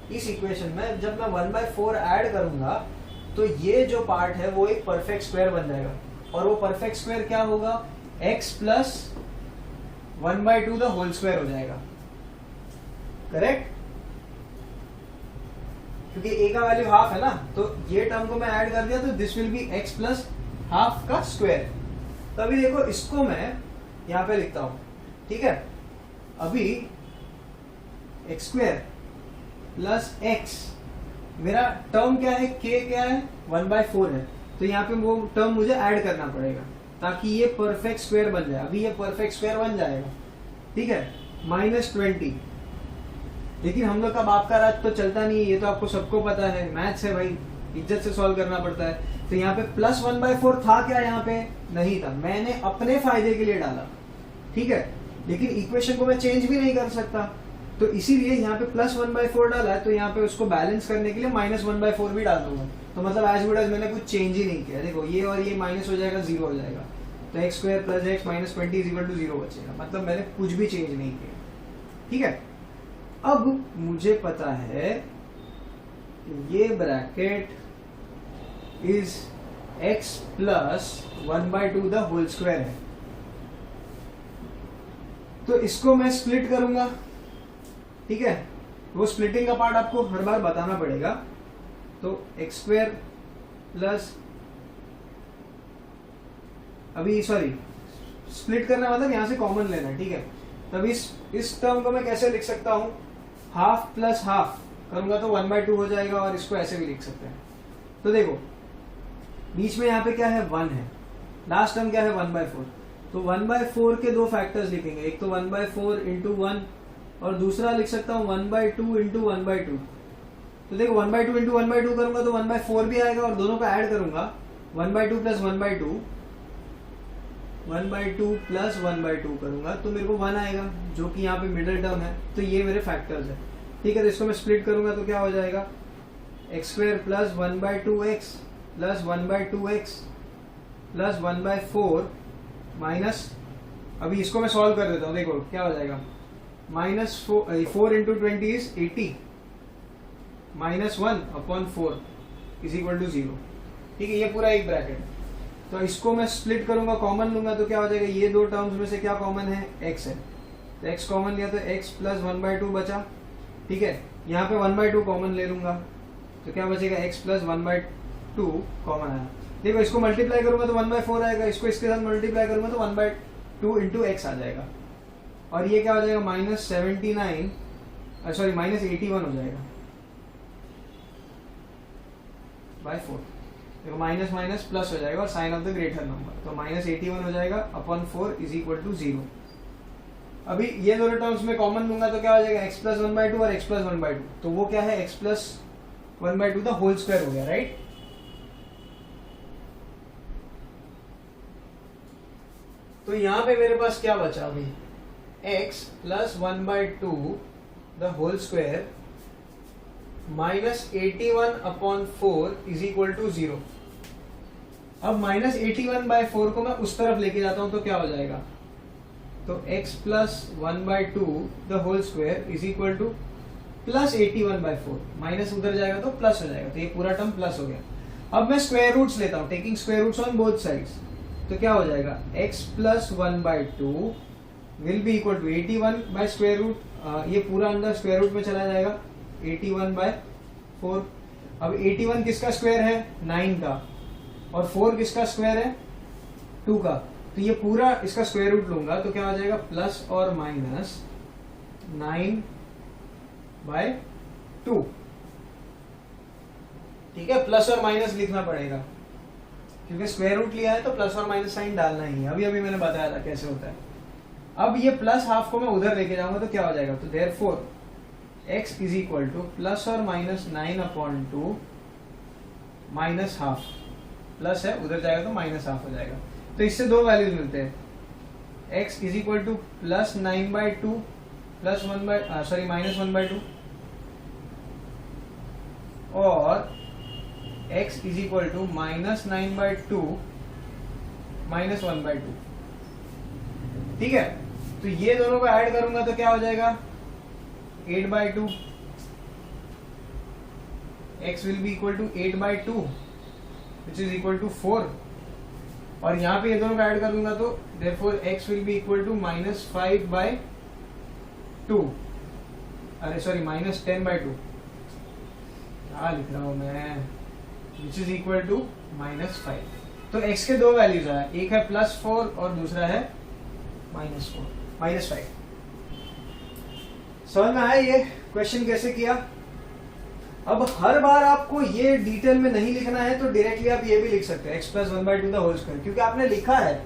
इस इक्वेशन में, जब मैं 1/4 ऐड करूंगा तो ये जो पार्ट है वो एक परफेक्ट स्क्वायर बन जाएगा, और वो परफेक्ट स्क्वायर क्या होगा, x plus 1/2 the whole square हो जाएगा। करेक्ट, क्योंकि a का वैल्यू हाफ है ना, तो ये टर्म को मैं ऐड कर दिया तो this will B x plus half का स्क्वायर। तो अभी देखो इसको मैं यहां पे लिखता हूं। ठीक है, अभी एक्स स्क्वायर प्लस एक्स, मेरा टर्म क्या है, k क्या है, 1/4 है, तो यहाँ पे वो टर्म मुझे ऐड करना पड़ेगा ताकि ये परफेक्ट स्क्वायर बन जाए। अभी ये परफेक्ट स्क्वायर बन जाएगा। ठीक है, -20। लेकिन हम लोग का बाप का राज तो चलता नहीं है, ये तो आपको सबको पता है, मैथ्स है भाई, इज्जत से सॉल्व करना पड़ता है। तो यहाँ पे प्लस 1/4 था क्या, यहाँ पे नहीं था, मैंने अपने फायदे के लिए डाला। ठीक है, लेकिन इक्वेशन को मैं चेंज भी नहीं कर सकता, तो इसीलिए यहाँ पे +1/4 डाला है, तो यहाँ पे उसको बैलेंस करने के लिए -1/4 भी डाल दूंगा। तो मतलब एज गुड एज मैंने कुछ चेंज ही नहीं किया। देखो ये और ये माइनस हो जाएगा, 0 हो जाएगा, तो x² + x - 20 = 0 बचेगा। मतलब मैंने कुछ भी चेंज नहीं किया। ठीक है, अब मुझे पता है ये bracket is x + 1/2 the whole square है, तो इसको मैं स्प्लिट करूंगा। ठीक है, वो स्प्लिटिंग का पार्ट आपको हर बार बताना पड़ेगा। तो x² प्लस, अभी सॉरी, स्प्लिट करना मतलब यहां से कॉमन लेना है। ठीक है, तब इस टर्म को मैं कैसे लिख सकता हूं, हाफ प्लस हाफ करूंगा तो 1/2 हो जाएगा, और इसको ऐसे भी लिख सकते हैं। तो देखो बीच में यहाँ पे क्या है, 1 है, लास्ट टर्म क्या है 1/4, तो 1/4 के दो फैक्टर्स लिखेंगे, एक तो 1/4 × 1 और दूसरा लिख सकता हूँ 1/2 × 1/2। तो देखो 1/2 × 1/2 करूंगा तो 1/4 भी आएगा, और दोनों का ऐड करूंगा 1/2 + 1/2, 1/2 + 1/2 करूंगा तो मेरे को 1 आएगा, जो कि यहाँ पे मिडिल टर्म है। तो ये मेरे फैक्टर्स है। ठीक है, तो इसको मैं स्प्लिट करूंगा तो क्या हो जाएगा, x² + 1/2x + 1/2x + 1/4 माइनस, अभी इसको मैं सॉल्व कर देता हूँ। देखो क्या हो जाएगा, -4 × 20 is 80, -1/4 = 0। ठीक है, ये पूरा एक ब्रैकेट। तो इसको मैं स्प्लिट करूंगा, कॉमन लूंगा तो क्या हो जाएगा, ये दो टर्म्स में से क्या कॉमन है, x है, तो x कॉमन लिया तो x + 1/2 बचा। ठीक है, यहाँ पे 1/2 कॉमन ले लूंगा तो क्या बचेगा, x + 1/2 कॉमन आया। देखो इसको मल्टीप्लाई करूंगा तो 1/4 आएगा, इसको इसके साथ मल्टीप्लाई करूंगा तो 1/2 × x आ जाएगा, और ये क्या हो जाएगा, -79 सॉरी -81 हो जाएगा /4। देखो माइनस माइनस प्लस हो जाएगा और sign of the greater number, तो -81 हो जाएगा अपॉन 4 = 0। अभी ये दोनों टर्म्स में कॉमन लूंगा तो क्या हो जाएगा, x + 1/2 और x + 1/2, तो वो क्या है, x + 1/2 द होल स्क्वायर हो गया, राइट। तो यहां पे मेरे पास क्या बचा अभी, x + 1/2 द होल स्क्वायर -81/4 = 0। अब -81/4 को मैं उस तरफ लेके जाता हूं तो क्या हो जाएगा, तो x + 1/2 the whole square = +81/4, minus उधर जाएगा तो प्लस हो जाएगा, तो ये पूरा टर्म प्लस हो गया। अब मैं स्क्वायर रूट्स लेता हूं, taking square roots on both sides, तो क्या हो जाएगा, x + 1/2 will be equal to 81/√, ये पूरा अंदर स्क्वायर रूट में चला जाएगा 81/4। अब 81 किसका स्क्वायर है, 9 का, और 4 किसका स्क्वायर है, 2 का, तो ये पूरा इसका स्क्वायर रूट लूंगा तो क्या हो जाएगा, प्लस और माइनस 9/2। ठीक है, प्लस और माइनस लिखना पड़ेगा क्योंकि स्क्वायर रूट लिया है तो प्लस और माइनस साइन डालना ही है। अभी मैंने बताया था कैसे होता है। अब ये प्लस हाफ को मैं उधर लेके जाऊंगा तो क्या हो जाएगा, तो देयरफॉर x = प्लस और माइनस 9/2 माइनस हाफ, प्लस है उधर जाएगा तो माइनस हाफ हो जाएगा। तो इससे दो वैल्यूज मिलते हैं, x = प्लस 9/2 प्लस -1/2 और x = -9/2 -1/2। ठीक है, तो ये दोनों को ऐड करूंगा तो क्या हो जाएगा, 8/2, x will be equal to 8/2 which is equal to 4, और यहाँ पे ये दोनों को ऐड कर दूंगा तो therefore x will be equal to -5/2, अरे सॉरी -10/2, क्या लिख रहा हूं मैं, which is equal to -5। तो x के दो वैल्यूज आया, एक है +4 और दूसरा है -5। समझ में आया ये क्वेश्चन कैसे किया। अब हर बार आपको ये डिटेल में नहीं लिखना है तो डायरेक्टली आप ये भी लिख सकते हैं, x + 1/2 द होल स्क्वायर, क्योंकि आपने लिखा है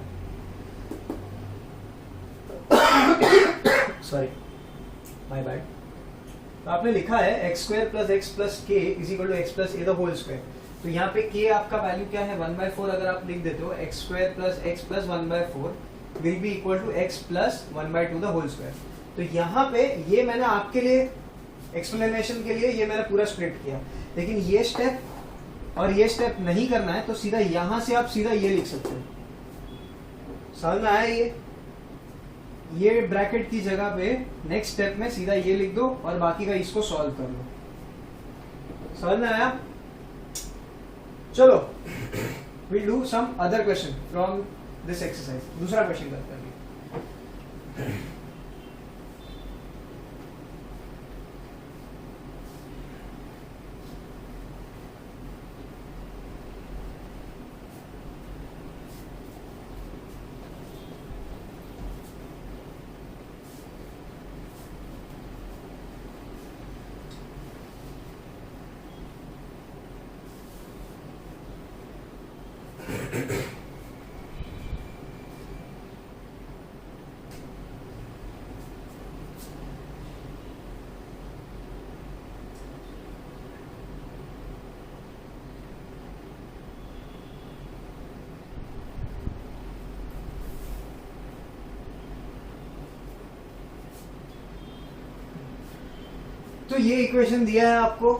सॉरी माय बैड, तो आपने लिखा है x² + x + k = x + a the whole square. तो यहाँ पे k आपका वैल्यू क्या है, 1/4 अगर आप लिख देते हो, x² + x + 1/4 will be equal to x plus 1/2 the whole square. तो यहाँ पे ये मैंने आपके लिए एक्सप्लेनेशन के लिए ये मैंने पूरा स्प्लिट किया, लेकिन ये स्टेप और ये स्टेप नहीं करना है तो सीधा यहां से आप सीधा ये लिख सकते हैं। समझ में आया? ये ब्रैकेट की जगह पे नेक्स्ट स्टेप में सीधा ये लिख दो और बाकी का इसको सॉल्व कर लो। समझ में आया? चलो we'll do some other question from this exercise। दूसरा क्वेश्चन करते हैं। तो ये इक्वेशन दिया है आपको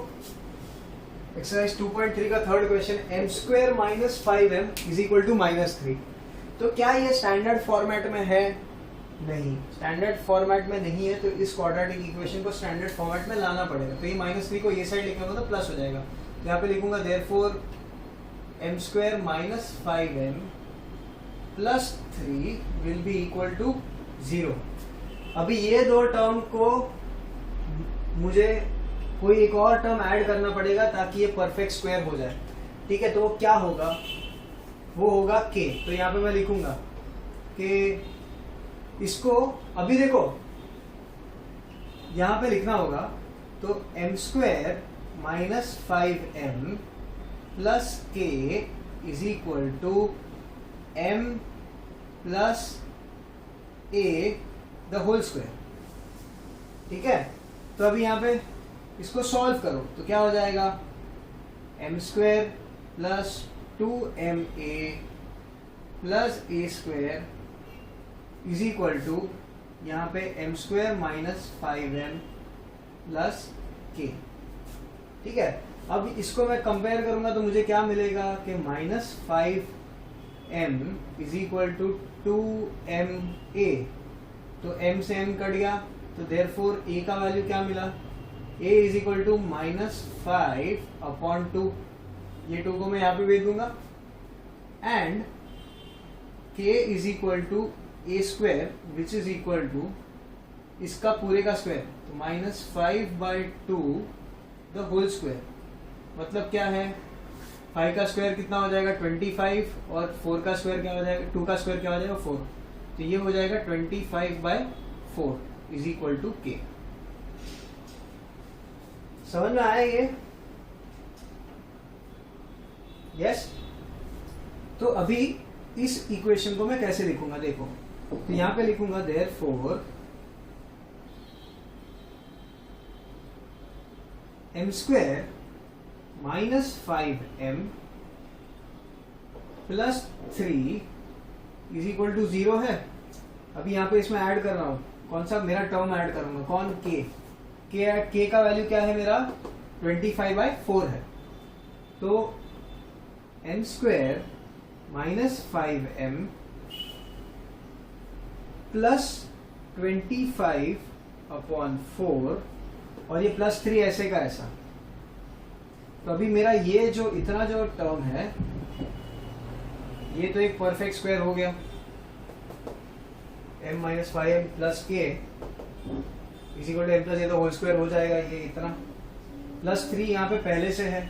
एक्सरसाइज 2.3 का third question, m square minus 5m is equal to -3। तो क्या ये स्टैंडर्ड फॉर्मेट में है? नहीं, स्टैंडर्ड फॉर्मेट में नहीं है, तो इस क्वाड्रेटिक इक्वेशन को स्टैंडर्ड फॉर्मेट में लाना पड़ेगा। तो ये -3 को ये साइड लिखूंगा तो प्लस हो जाएगा। तो यहाँ पे लिखूंगा therefore m square minus 5m plus 3 will be equal to 0। अभी ये दो टर्म को मुझे कोई एक और टर्म ऐड करना पड़ेगा ताकि ये परफेक्ट स्क्वायर हो जाए। ठीक है, तो वो क्या होगा? वो होगा k। तो यहाँ पे मैं लिखूंगा कि इसको अभी देखो यहाँ पे लिखना होगा, तो m square minus 5m plus k is equal to m plus a the whole square. ठीक है, तो अभी यहाँ पे इसको सॉल्व करो तो क्या हो जाएगा? m square plus 2ma plus a square is equal to यहाँ पे m square minus 5m plus k। ठीक है, अब इसको मैं कंपेयर करूंगा तो मुझे क्या मिलेगा कि -5m is equal to 2ma। तो m से m कट गया, तो देयरफॉर a का वैल्यू क्या मिला? a is equal to -5/2। ये 2 को मैं यहाँ पे भेज दूंगा and k is equal to a square which is equal to इसका पूरे का स्क्वायर, तो -5/2 द होल स्क्वायर। मतलब क्या है? 5 का स्क्वायर कितना हो जाएगा? 25 और 4 का स्क्वायर क्या हो जाएगा? 2 का स्क्वायर क्या हो जाएगा? 4। तो ये हो जाएगा 25/4 इज इक्वल टू k। समझ में आया ये? यस। तो अभी इस इक्वेशन को मैं कैसे लिखूंगा देखो, तो यहां पे लिखूंगा therefore m square minus 5m plus 3 is equal to 0 है। अभी यहाँ पे इसमें ऐड कर रहा हूं, कौन सा मेरा टर्म ऐड करूंगा? कौन? k का वैल्यू क्या है मेरा? 25/4 है। तो m square minus 5m plus 25/4 और ये प्लस 3 ऐसे का ऐसा। तो अभी मेरा ये जो इतना जो टर्म है ये तो एक परफेक्ट स्क्वायर हो गया। m minus 5m plus k is equal to m plus ये तो होल स्क्वायर हो जाएगा। ये इतना प्लस 3 यहाँ पे पहले से है।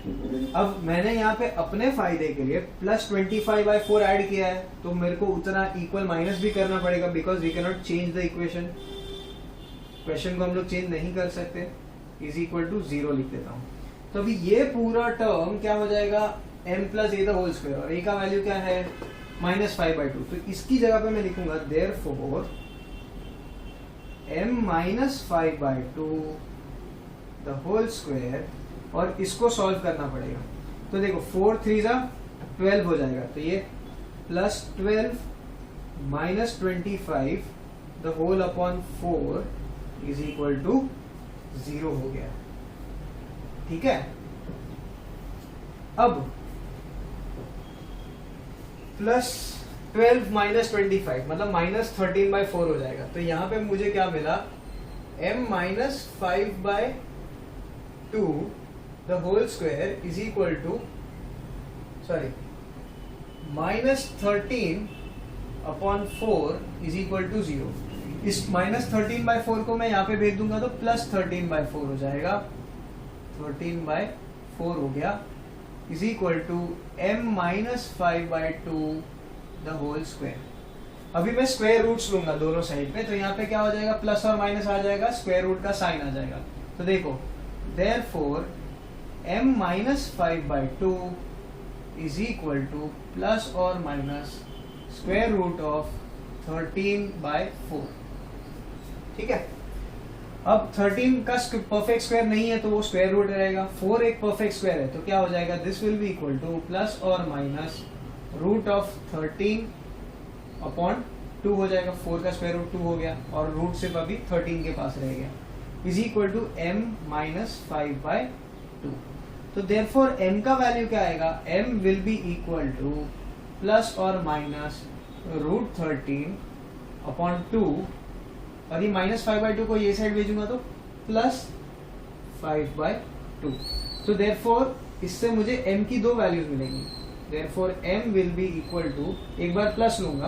अब मैंने यहाँ पे अपने फायदे के लिए प्लस 25/4 ऐड किया है, तो मेरे को उतना इक्वल माइनस भी करना पड़ेगा because we can not change the equation. Question को हम लोग चेंज नहीं कर सकते। इज इक्वल टू 0 लिख देता हूँ। तो अभी ये पूरा टर्म क्या हो जाएगा? m plus a the whole square, और a का वैल्यू क्या है? -5/2। तो इसकी जगह पे मैं लिखूंगा therefore m minus 5/2 the whole square, और इसको सॉल्व करना पड़ेगा। तो देखो 4 3 12 हो जाएगा, तो ये +12 -25 the whole upon 4 is equal to 0 हो गया। ठीक है, अब +12 -25 मतलब -13/4 हो जाएगा। तो यहां पे मुझे क्या मिला, m -5/2 the whole square is equal to -13/4 is equal to 0। इस -13/4 को मैं यहाँ पे भेज दूंगा तो +13/4 हो जाएगा, 13/4 हो गया, is equal to m -5/2 the whole square. अभी मैं स्क्वायर रूट्स लूंगा दोनों साइड पे, तो यहाँ पे क्या हो जाएगा, प्लस और माइनस आ जाएगा, स्क्वायर रूट का साइन आ जाएगा। तो देखो, therefore m -5/2 is equal to plus और माइनस स्क्वायर रूट ऑफ 13/4। ठीक है, अब 13 का परफेक्ट स्क्वायर नहीं है तो वो स्क्वायर रूट रहेगा, 4 एक परफेक्ट स्क्वायर है तो क्या हो जाएगा, this will be equal to plus और माइनस रूट ऑफ 13/2 हो जाएगा, 4 का स्क्वायर रूट 2 हो गया और रूट सिर्फ अभी 13 के पास रह गया, इज इक्वल टू m -5/2। तो देयरफॉर m का वैल्यू क्या आएगा, m will be equal to plus और माइनस रूट 13/2 और ये -5/2 को ये साइड भेजूंगा तो +5/2। तो देयरफॉर इससे मुझे m की दो वैल्यूज मिलेंगी, therefore m will be equal to, एक बार प्लस लूंगा,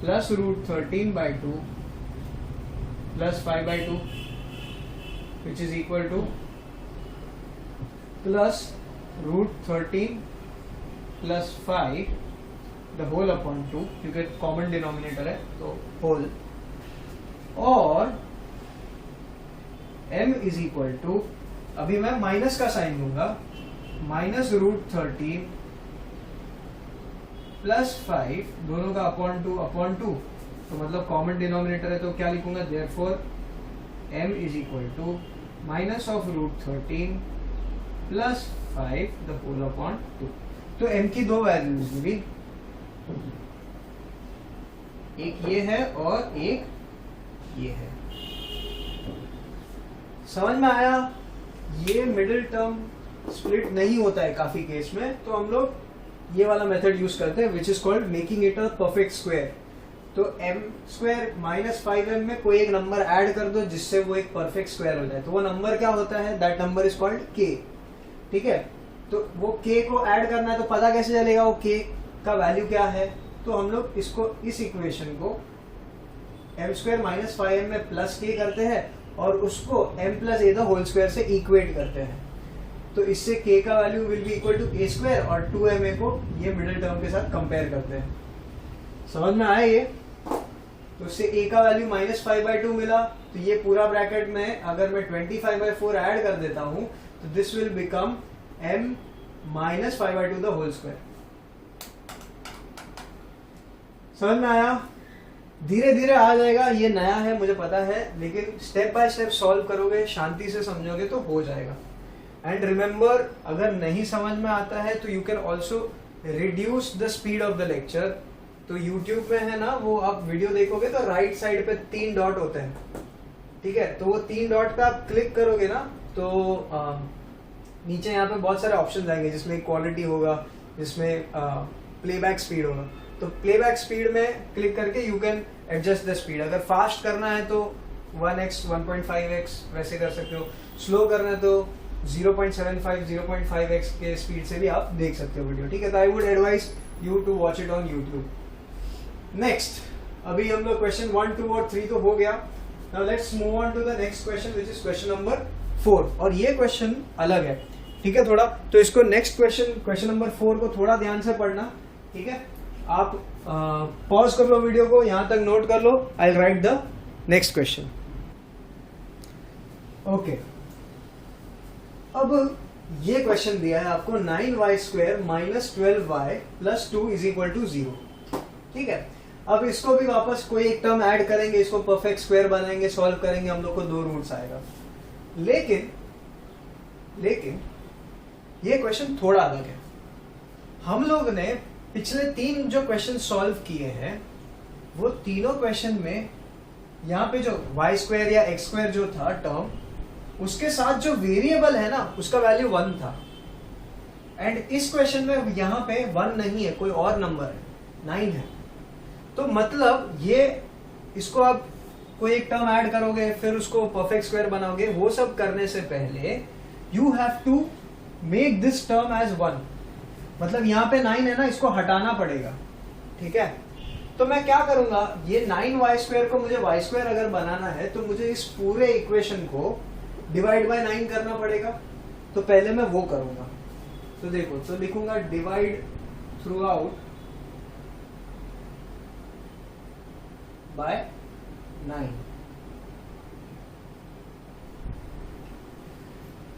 plus root 13/2 plus 5/2 which is equal to plus root 13 plus 5 the whole upon 2, क्योंकि कॉमन डिनोमिनेटर है तो होल, और m इज इक्वल टू, अभी मैं माइनस का साइन लूंगा, माइनस रूट 13 प्लस 5 दोनों का अपॉन 2 तो मतलब कॉमन डिनोमिनेटर है तो क्या लिखूंगा, therefore m is equal to minus of root 13 plus 5 the whole upon 2। तो m की दो वैल्यूज मिली, एक ये है और एक ये है। समझ में आया? ये मिडिल टर्म स्प्लिट नहीं होता है काफी केस में, तो हम लोग ये वाला मेथड यूज करते हैं which is called making it a perfect square. तो m स्क्वायर -5m में कोई एक नंबर ऐड कर दो जिससे वो एक परफेक्ट स्क्वायर हो जाए, तो वो नंबर क्या होता है, that number is called k। ठीक है, तो वो k को ऐड करना है तो पता कैसे चलेगा वो k का वैल्यू क्या है, तो हम लोग इसको, इस इक्वेशन को m स्क्वायर -5m में प्लस k करते हैं और उसको m plus a the whole square से इक्वेट करते हैं, तो इससे k का value will be equal to a square और 2ma को ये मिडिल टर्म के साथ कंपेयर करते हैं। समझ में आया ये? तो इससे a का वैल्यू -5/2 मिला, तो ये पूरा ब्रैकेट में अगर मैं 25/4 ऐड कर देता हूं तो this will become m -5/2 the whole square. समझ में आया? धीरे धीरे आ जाएगा, ये नया है मुझे पता है, लेकिन स्टेप बाय स्टेप सॉल्व करोगे, शांति से समझोगे तो हो जाएगा। एंड रिमेंबर, अगर नहीं समझ में आता है तो you can also reduce the speed of the lecture. तो YouTube में है ना, वो आप वीडियो देखोगे तो राइट साइड पे 3 डॉट होते हैं, ठीक है, तो वो 3 डॉट पे आप क्लिक करोगे ना तो नीचे यहाँ पे बहुत सारे ऑप्शन आएंगे जिसमें क्वालिटी होगा, जिसमें प्लेबैक स्पीड होगा। तो प्लेबैक स्पीड में क्लिक करके you can adjust the speed. अगर फास्ट करना है तो 1x 1.5x वैसे कर सकते हो, स्लो करना है तो 0.75 0.5x के स्पीड से भी आप देख सकते हो वीडियो, ठीक है। तो I would advise you to watch it on YouTube. Next, अभी हम लोग क्वेश्चन 1, 2 और 3 तो हो गया। Now let's move on to the next question which is question number 4। और ये क्वेश्चन अलग है, ठीक है, थोड़ा, तो इसको नेक्स्ट क्वेश्चन नंबर 4 को थोड़ा ध्यान से पढ़ना, ठीक है। आप पॉज कर लो वीडियो को, यहां तक नोट कर लो। I will write the next question. Okay, अब ये क्वेश्चन दिया है आपको 9y square minus 12y plus 2 is equal to 0, ठीक है। अब इसको भी वापस कोई एक टर्म ऐड करेंगे, इसको परफेक्ट स्क्वायर बनाएंगे, सॉल्व करेंगे, हम लोग को 2 रूट्स आएगा। लेकिन ये क्वेश्चन थोड़ा अलग है। हम लोग ने पिछले 3 जो क्वेश्चन सॉल्व किए हैं वो तीनों क्वेश्चन में यहाँ पे जो वाई स्क्वायर या एक्स स्क्वायर जो था टर्म, उसके साथ जो वेरिएबल है ना उसका वैल्यू 1 था। एंड इस क्वेश्चन में यहाँ पे 1 नहीं है, कोई और नंबर है, 9 है। तो मतलब ये इसको आप कोई एक टर्म ऐड करोगे, फिर उसको परफेक्ट स्क्वायर बनाओगे, वो सब करने से पहले you have to make this term as 1। मतलब यहाँ पे 9 है ना, इसको हटाना पड़ेगा, ठीक है। तो मैं क्या करूंगा, ये 9y स्क्वायर को मुझे y स्क्वायर अगर बनाना है तो मुझे इस पूरे इक्वेशन को डिवाइड बाय 9 करना पड़ेगा। तो पहले मैं वो करूंगा। तो देखो, तो लिखूंगा डिवाइड थ्रू आउट बाय 9।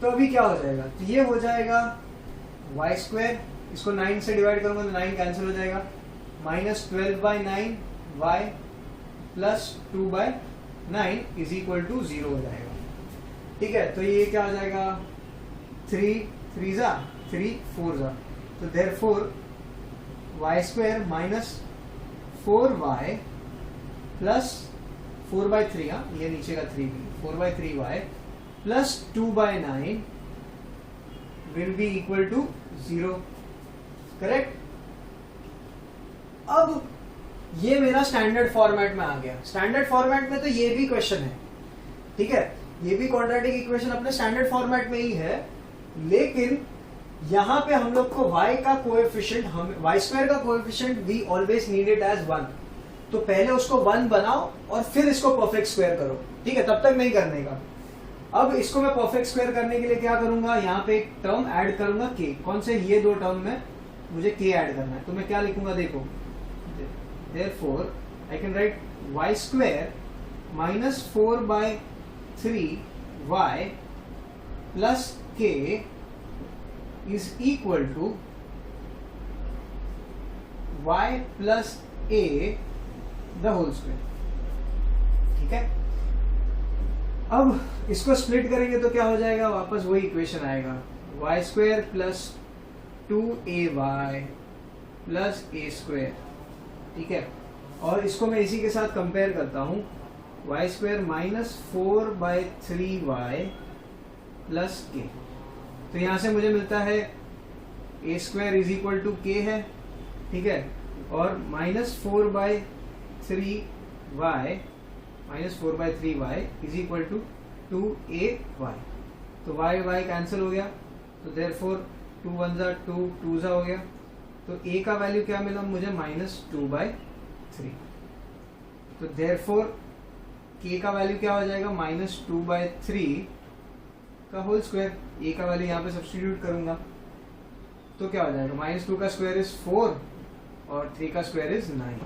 तो अभी क्या हो जाएगा, तो ये हो जाएगा y स्क्वायर, इसको 9 से डिवाइड करूंगा तो 9 कैंसिल हो जाएगा, minus 12/9 y plus 2/9 is equal to 0 हो जाएगा, ठीक है। तो ये क्या हो जाएगा, 3 3 जा 3 4 जा, तो therefore y square minus 4y plus 4/3, ये नीचे का 3 4/3y plus 2/9 will be equal to 0, correct. अब ये मेरा स्टैंडर्ड फॉर्मेट में आ गया। स्टैंडर्ड फॉर्मेट में तो ये भी क्वेश्चन है, ठीक है, ये भी क्वाड्रेटिक इक्वेशन अपने स्टैंडर्ड फॉर्मेट में ही है, लेकिन यहां पे हम लोग को y का कोएफिशिएंट, हम y स्क्वायर का coefficient we always need it as 1। तो पहले उसको 1 बनाओ और फिर इसको परफेक्ट स्क्वायर करो, ठीक है, तब तक नहीं करने का। अब इसको मैं परफेक्ट स्क्वायर करने के लिए क्या करूंगा, यहाँ पे एक टर्म ऐड करूंगा k। कौन से, ये दो टर्म में मुझे k ऐड करना है। तो मैं क्या लिखूंगा, देखो, therefore I can write y square minus 4/3y plus k is equal to y plus a the whole square, ठीक है। अब इसको स्प्लिट करेंगे तो क्या हो जाएगा, वापस वही इक्वेशन आएगा, y square plus 2ay plus a square, ठीक है। और इसको मैं इसी के साथ कंपेयर करता हूं, y square minus 4/3y plus के। तो यहां से मुझे मिलता है a square is equal to k है, ठीक है, और minus 4/3y is equal to 2ay। तो y कैंसिल हो गया, तो देयरफॉर 2 1 जा 2 2 जा हो गया। तो a का वैल्यू क्या मिला मुझे, -2/3। तो देयरफॉर k का वैल्यू क्या हो जाएगा, -2/3 का होल स्क्वायर। a का वैल्यू यहाँ पे सब्स्टिट्यूट करूंगा तो क्या हो जाएगा, -2 का स्क्वायर इज 4 और 3 का स्क्वायर इज 9।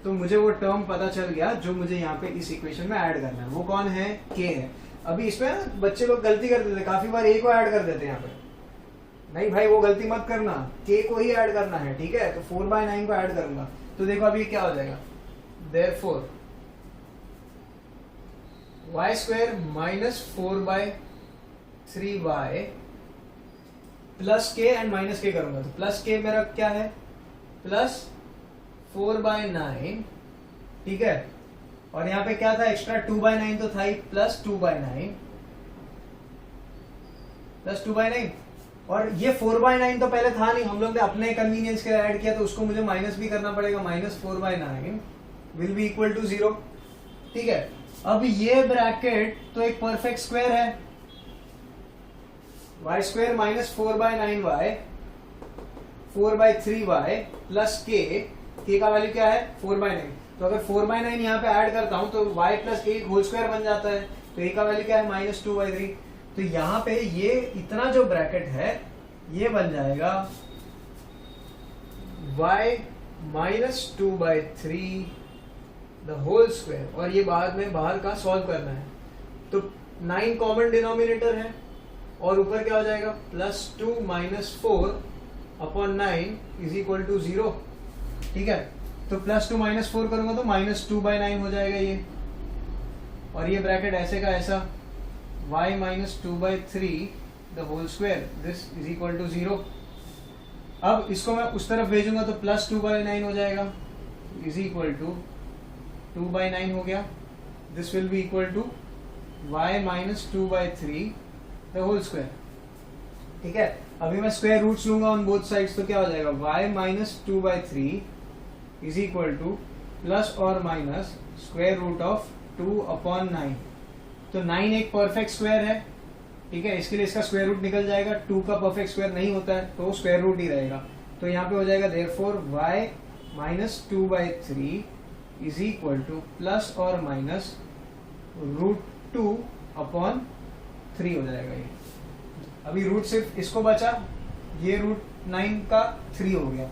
तो मुझे वो टर्म पता चल गया जो मुझे यहाँ पे इस इक्वेशन में ऐड करना है। वो कौन है, k है। अभी इसमें ना बच्चे लोग गलती कर देते, काफी बार a को ऐड कर देते हैं यहाँ पे। नहीं भाई, वो गलती मत करना, k को ही ऐड करना है, ठीक है। तो 4/9 को ऐड करूंगा तो देखो अभी क्या हो जाएगा, therefore y square minus 4/3y plus के एंड माइनस के करूंगा तो प्लस के मेरा क्या है, प्लस 4/9, ठीक है। और यहाँ पे क्या था एक्स्ट्रा, 2/9 तो था ही, प्लस 2/9 प्लस 2/9। और ये 4/9 तो पहले था नहीं, हम लोग ने अपने कन्वीनियंस के लिए ऐड किया, तो उसको मुझे माइनस भी करना पड़ेगा। -4/9 विल बी इक्वल टू 0, ठीक है। अब ये ब्रैकेट तो एक परफेक्ट स्क्वायर है, y square minus 4/9y 4/3y plus k का वैल्यू क्या है, 4/9। तो अगर 4/9 यहाँ पे ऐड करता हूं तो y plus a whole square बन जाता है। तो a का वैल्यू क्या है, -2/3। तो यहाँ पे ये इतना जो ब्रैकेट है ये बन जाएगा y -2/3 द होल स्क्वायर, और ये बाद में बाहर का सॉल्व करना है। तो 9 कॉमन डिनोमिनेटर है और ऊपर क्या हो जाएगा, +2 - 4/9 इज इक्वल टू 0, ठीक है। तो +2 - 4 करूंगा तो -2/9 हो जाएगा ये, और ये ब्रैकेट ऐसे का ऐसा y -2/3 the whole square this is equal to 0। अब इसको मैं उस तरफ भेजूंगा तो +2/9 हो जाएगा इज इक्वल टू 2/9 हो गया. This will be equal to y minus 2/3 the whole square. ठीक है, अभी मैं स्क्वायर रूट्स लूंगा ऑन बोथ साइड्स, तो क्या हो जाएगा y minus 2/3 is equal to plus और माइनस स्क्वायर रूट ऑफ 2/9. तो 9 एक परफेक्ट स्क्वायर है. ठीक है, इसके लिए इसका स्क्वायर रूट निकल जाएगा. 2 का परफेक्ट स्क्वायर नहीं होता है तो स्क्वायर रूट ही रहेगा. तो यहाँ पे हो जाएगा therefore y minus 2/3 is equal to plus और माइनस √2/3 हो जाएगा. ये अभी रूट सिर्फ इसको बचा, ये √9 का 3 हो गया.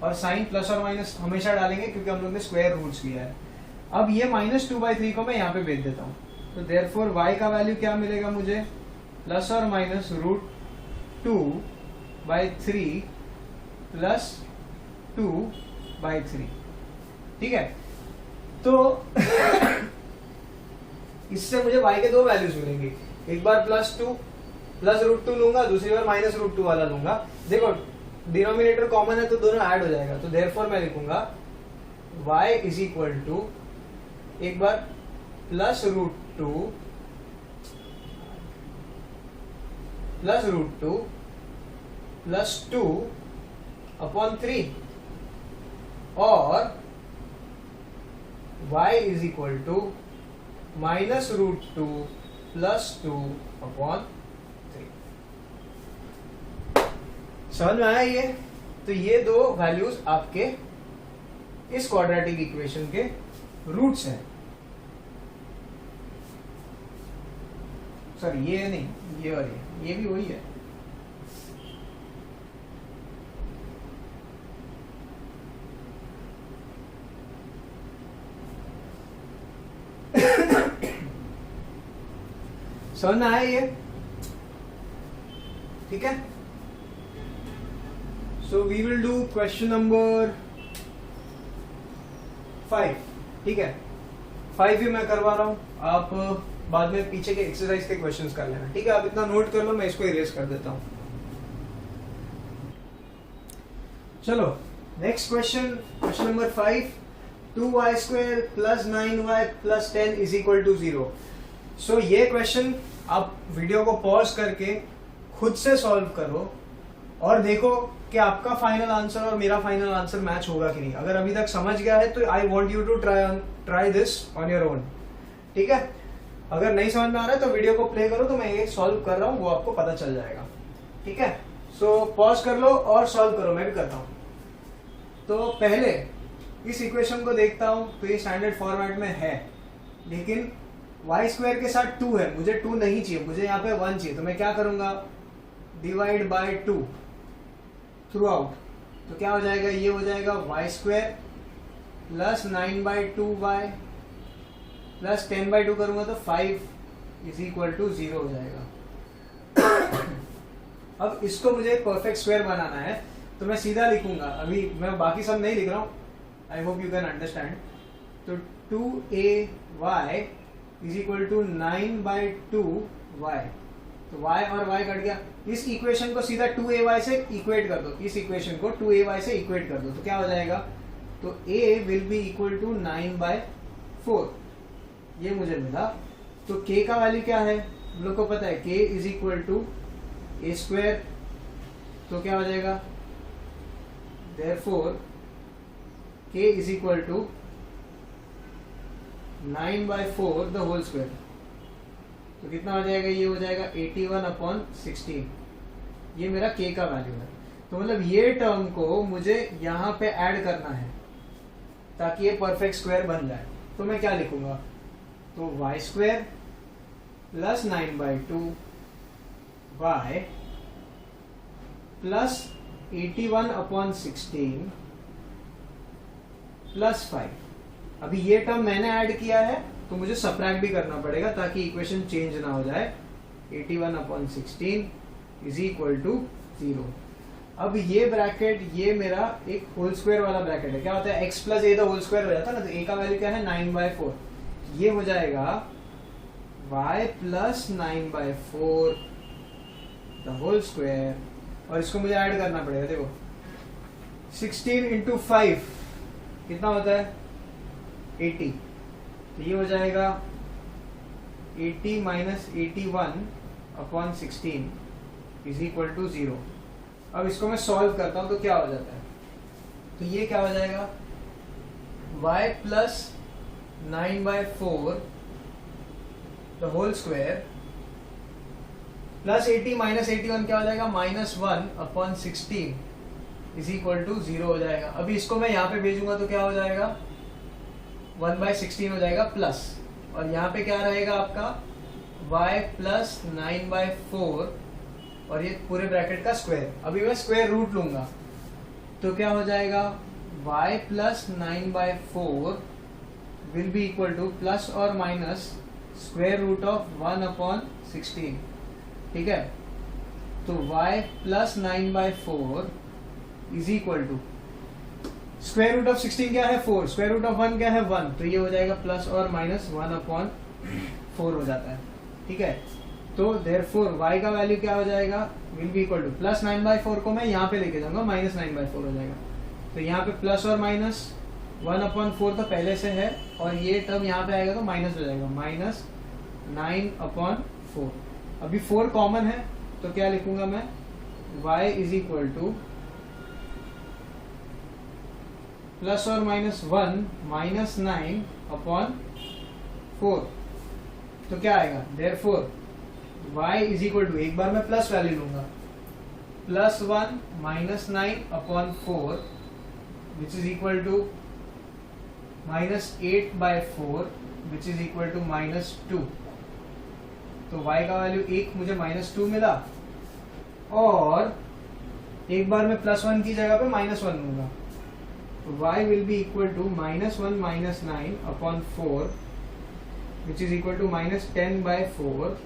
और साइन प्लस और माइनस हमेशा डालेंगे क्योंकि हम लोग ने स्क्वायर रूट्स किया है. अब ये -2/3 को मैं यहाँ पे भेज देता हूँ. तो देयरफॉर y का वैल्यू क्या मिलेगा मुझे, प्लस और माइनस √2/3 प्लस 2/3. ठीक है, तो इससे मुझे y के दो वैल्यूज मिलेंगे. एक बार +2 प्लस √2 लूंगा, दूसरी बार -√2 वाला लूंगा. देखो डिनोमिनेटर कॉमन है तो दोनों ऐड हो जाएगा. तो देयरफॉर मैं लिखूंगा y इज इक्वल टू एक बार +√2 प्लस 2/3 और y is equal to -√2 plus 2/3. समझ में आया ये? तो ये दो वैल्यूज आपके इस क्वाड्रेटिक इक्वेशन के रूट्स हैं. सॉरी ये नहीं, ये और ये भी वही है. समझ में आया ये? ठीक है, so we will do question number 5. ठीक है, 5 भी मैं करवा रहा हूं, आप बाद में पीछे के एक्सरसाइज के क्वेश्चंस कर लेना. ठीक है, आप इतना नोट कर लो, मैं इसको इरेज कर देता हूं. चलो next question, question number 5. 2y² plus 9y plus 10 is equal to 0. So ये क्वेश्चन आप वीडियो को पॉज करके खुद से सॉल्व करो और देखो कि आपका फाइनल आंसर और मेरा फाइनल आंसर मैच होगा कि नहीं. अगर अभी तक समझ गया है तो I want you to try this on your own. ठीक है, अगर नहीं समझ में आ रहा है तो वीडियो को प्ले करो, तो मैं ये सॉल्व कर रहा हूं वो आपको पता चल जाएगा. ठीक है, सो पॉज कर लो और सॉल्व करो, मैं भी करता हूं. तो पहले इस इक्वेशन को देखता हूं तो ये स्टैंडर्ड फॉर्मेट में है, लेकिन y² के साथ 2 है, मुझे 2 नहीं चाहिए, मुझे यहाँ पे 1 चाहिए. तो मैं क्या करूंगा, डिवाइड बाय 2 थ्रू आउट. तो क्या हो जाएगा, ये हो जाएगा y² प्लस 9/2y प्लस 10/2 करूंगा तो 5 इज इक्वल टू 0 हो जाएगा. अब इसको मुझे परफेक्ट स्क्वायर बनाना है तो मैं सीधा लिखूंगा, अभी मैं बाकी सब नहीं लिख रहा हूं, I hope you can understand. तो 2ay is equal to 9/2y. तो y और y कट गया. इस इक्वेशन को सीधा 2ay से इक्वेट कर दो, इस इक्वेशन को 2ay से इक्वेट कर दो. तो क्या हो जाएगा, तो a will be equal to 9/4. ये मुझे मिला. तो k का वैल्यू क्या है, हम लोग को पता है, k is equal to a². तो क्या हो जाएगा, therefore k is equal to 9/4 the whole square. तो कितना हो जाएगा, ये हो जाएगा 81/16. ये मेरा k का वैल्यू है. तो मतलब ये टर्म को मुझे यहाँ पे ऐड करना है ताकि ये परफेक्ट स्क्वायर बन जाए. तो मैं क्या लिखूंगा, तो y² plus 9/2y plus 81/16 plus 5. अभी ये टर्म मैंने ऐड किया है तो मुझे सबट्रैक्ट भी करना पड़ेगा ताकि इक्वेशन चेंज ना हो जाए. 81/16 इज इक्वल टू 0. अब ये ब्रैकेट, ये मेरा एक होल स्क्वायर वाला ब्रैकेट है. क्या होता है, x plus a the whole square हो जाता है ना. तो a का वैल्यू क्या है, 9/4. ये हो जाएगा y plus 9/4 the whole square. और इसको मुझे ऐड करना पड़ेगा. देखो 16 इंटू 5 कितना होता है, 80. तो ये हो जाएगा 80 minus 81 upon 16 is equal to 0। अब इसको मैं सॉल्व करता हूं तो क्या हो जाता है, तो ये क्या हो जाएगा y plus 9/4 the whole square plus 80 minus 81 क्या हो जाएगा -1 अपॉन 16 इज इक्वल टू 0 हो जाएगा। अभी इसको मैं यहाँ पे भेजूंगा तो क्या हो जाएगा 1/16 हो जाएगा प्लस, और यहाँ पे क्या रहेगा आपका y प्लस 9/4 और ये पूरे ब्रैकेट का स्क्वायर। अभी मैं स्क्वायर रूट लूंगा तो क्या हो जाएगा y plus 9/4 will be equal to plus और माइनस स्क्वायर रूट ऑफ 1/16। ठीक है, तो y plus 9/4 is equal to square root of 16 क्या है 4, स्क्वायर रूट ऑफ 1 क्या है 1, तो ये हो जाएगा प्लस और माइनस 1/4 हो जाता है। ठीक है, तो देयरफॉर y का वैल्यू क्या हो जाएगा will be equal to plus 9/4 को मैं यहाँ पे लेके जाऊंगा माइनस 9/4 हो जाएगा। तो यहाँ पे प्लस और माइनस 1/4 तो पहले से है और ये टर्म यहाँ पे आएगा तो माइनस हो जाएगा माइनस 9/4। अभी 4 कॉमन है तो क्या लिखूंगा मैं y is equal to plus और माइनस 1 माइनस 9/4। तो क्या आएगा therefore y is equal to, एक बार मैं प्लस वैल्यू लूंगा, plus 1 minus 9/4 which is equal to minus 8/4 which is equal to -2। तो y का वैल्यू 1 मुझे -2 मिला, और एक बार मैं +1 की जगह पे -1 लूंगा, तो y will be equal to -1 minus 9/4 which is equal to -10/4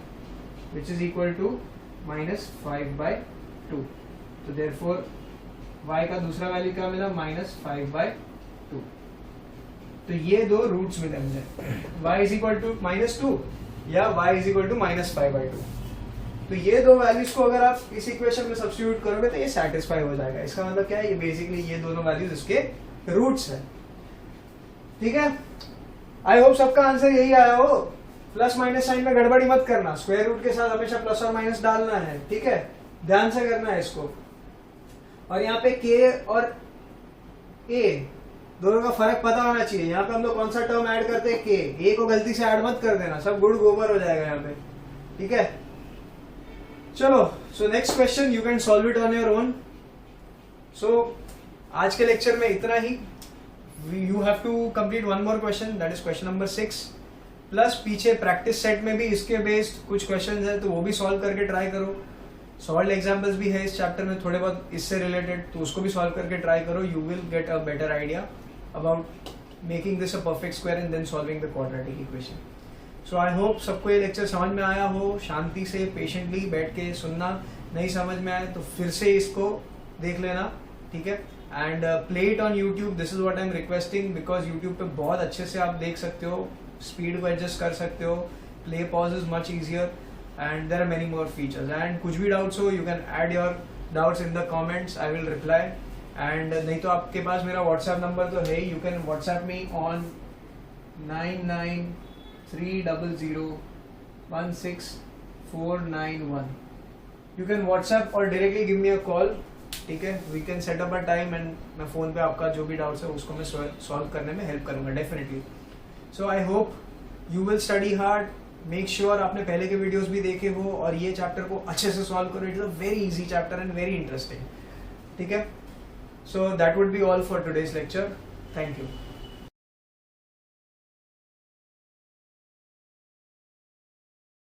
which is equal to -5/2। तो देयरफॉर y का दूसरा वैल्यू क्या मिला -5/2। तो ये दो रूट्स मिले मुझे, y इज इक्वल टू -2 या y इज इक्वल टू -5/2। तो ये दो वैल्यूज को अगर आप इस इक्वेशन में सब्स्टिट्यूट करोगे तो ये सेटिस्फाई हो जाएगा। इसका मतलब क्या है, ये बेसिकली ये दोनों वैल्यूज इसके रूट्स है। ठीक है, आई होप सबका आंसर यही आया हो। प्लस माइनस साइन में गड़बड़ी मत करना, स्क्वायर रूट के साथ हमेशा प्लस और माइनस डालना है। ठीक है, ध्यान से करना है इसको। और यहाँ पे k और a दोनों का फर्क पता होना चाहिए। यहाँ पे हम लोग कौन सा टर्म ऐड करते हैं k, a को गलती से ऐड मत कर देना, सब गुड़ गोबर हो जाएगा यहाँ पे। ठीक है, चलो so next question you can solve it on your own. So आज के लेक्चर में इतना ही। You have to complete one more question, that is question number 6, plus पीछे प्रैक्टिस सेट में भी इसके बेस्ड कुछ क्वेश्चंस है तो वो भी सॉल्व करके ट्राई करो। सॉल्व एग्जाम्पल्स भी है इस चैप्टर में थोड़े बहुत इससे रिलेटेड, तो उसको भी सॉल्व करके ट्राई करो। You will get a better idea about making this a perfect square and then solving the quadratic equation. So I hope सबको ये लेक्चर समझ में आया हो। शांति से पेशेंटली बैठ के सुनना, नहीं समझ में आए तो फिर से इसको देख लेना। ठीक है, and play it on YouTube, this is what I am requesting, because YouTube पे बहुत अच्छे से आप देख सकते हो, स्पीड को एडजस्ट कर सकते हो, play pause is much easier and there are many more features. And कुछ भी डाउट्स हो you can add your doubts in the comments, I will reply. And नहीं तो आपके पास मेरा व्हाट्सएप नंबर तो है, you can WhatsApp me on 9930016491। You can WhatsApp और directly give me a call. ठीक है, we can set up a time and मैं फोन पे आपका जो भी डाउट्स है उसको मैं सॉल्व करने में हेल्प करूंगा definitely. So I hope you will study hard, make sure आपने पहले के वीडियोस भी देखे हो और ये चैप्टर को अच्छे से सॉल्व करो। It is a very easy chapter and very interesting. ठीक है, so that would be all for today's lecture. Thank you.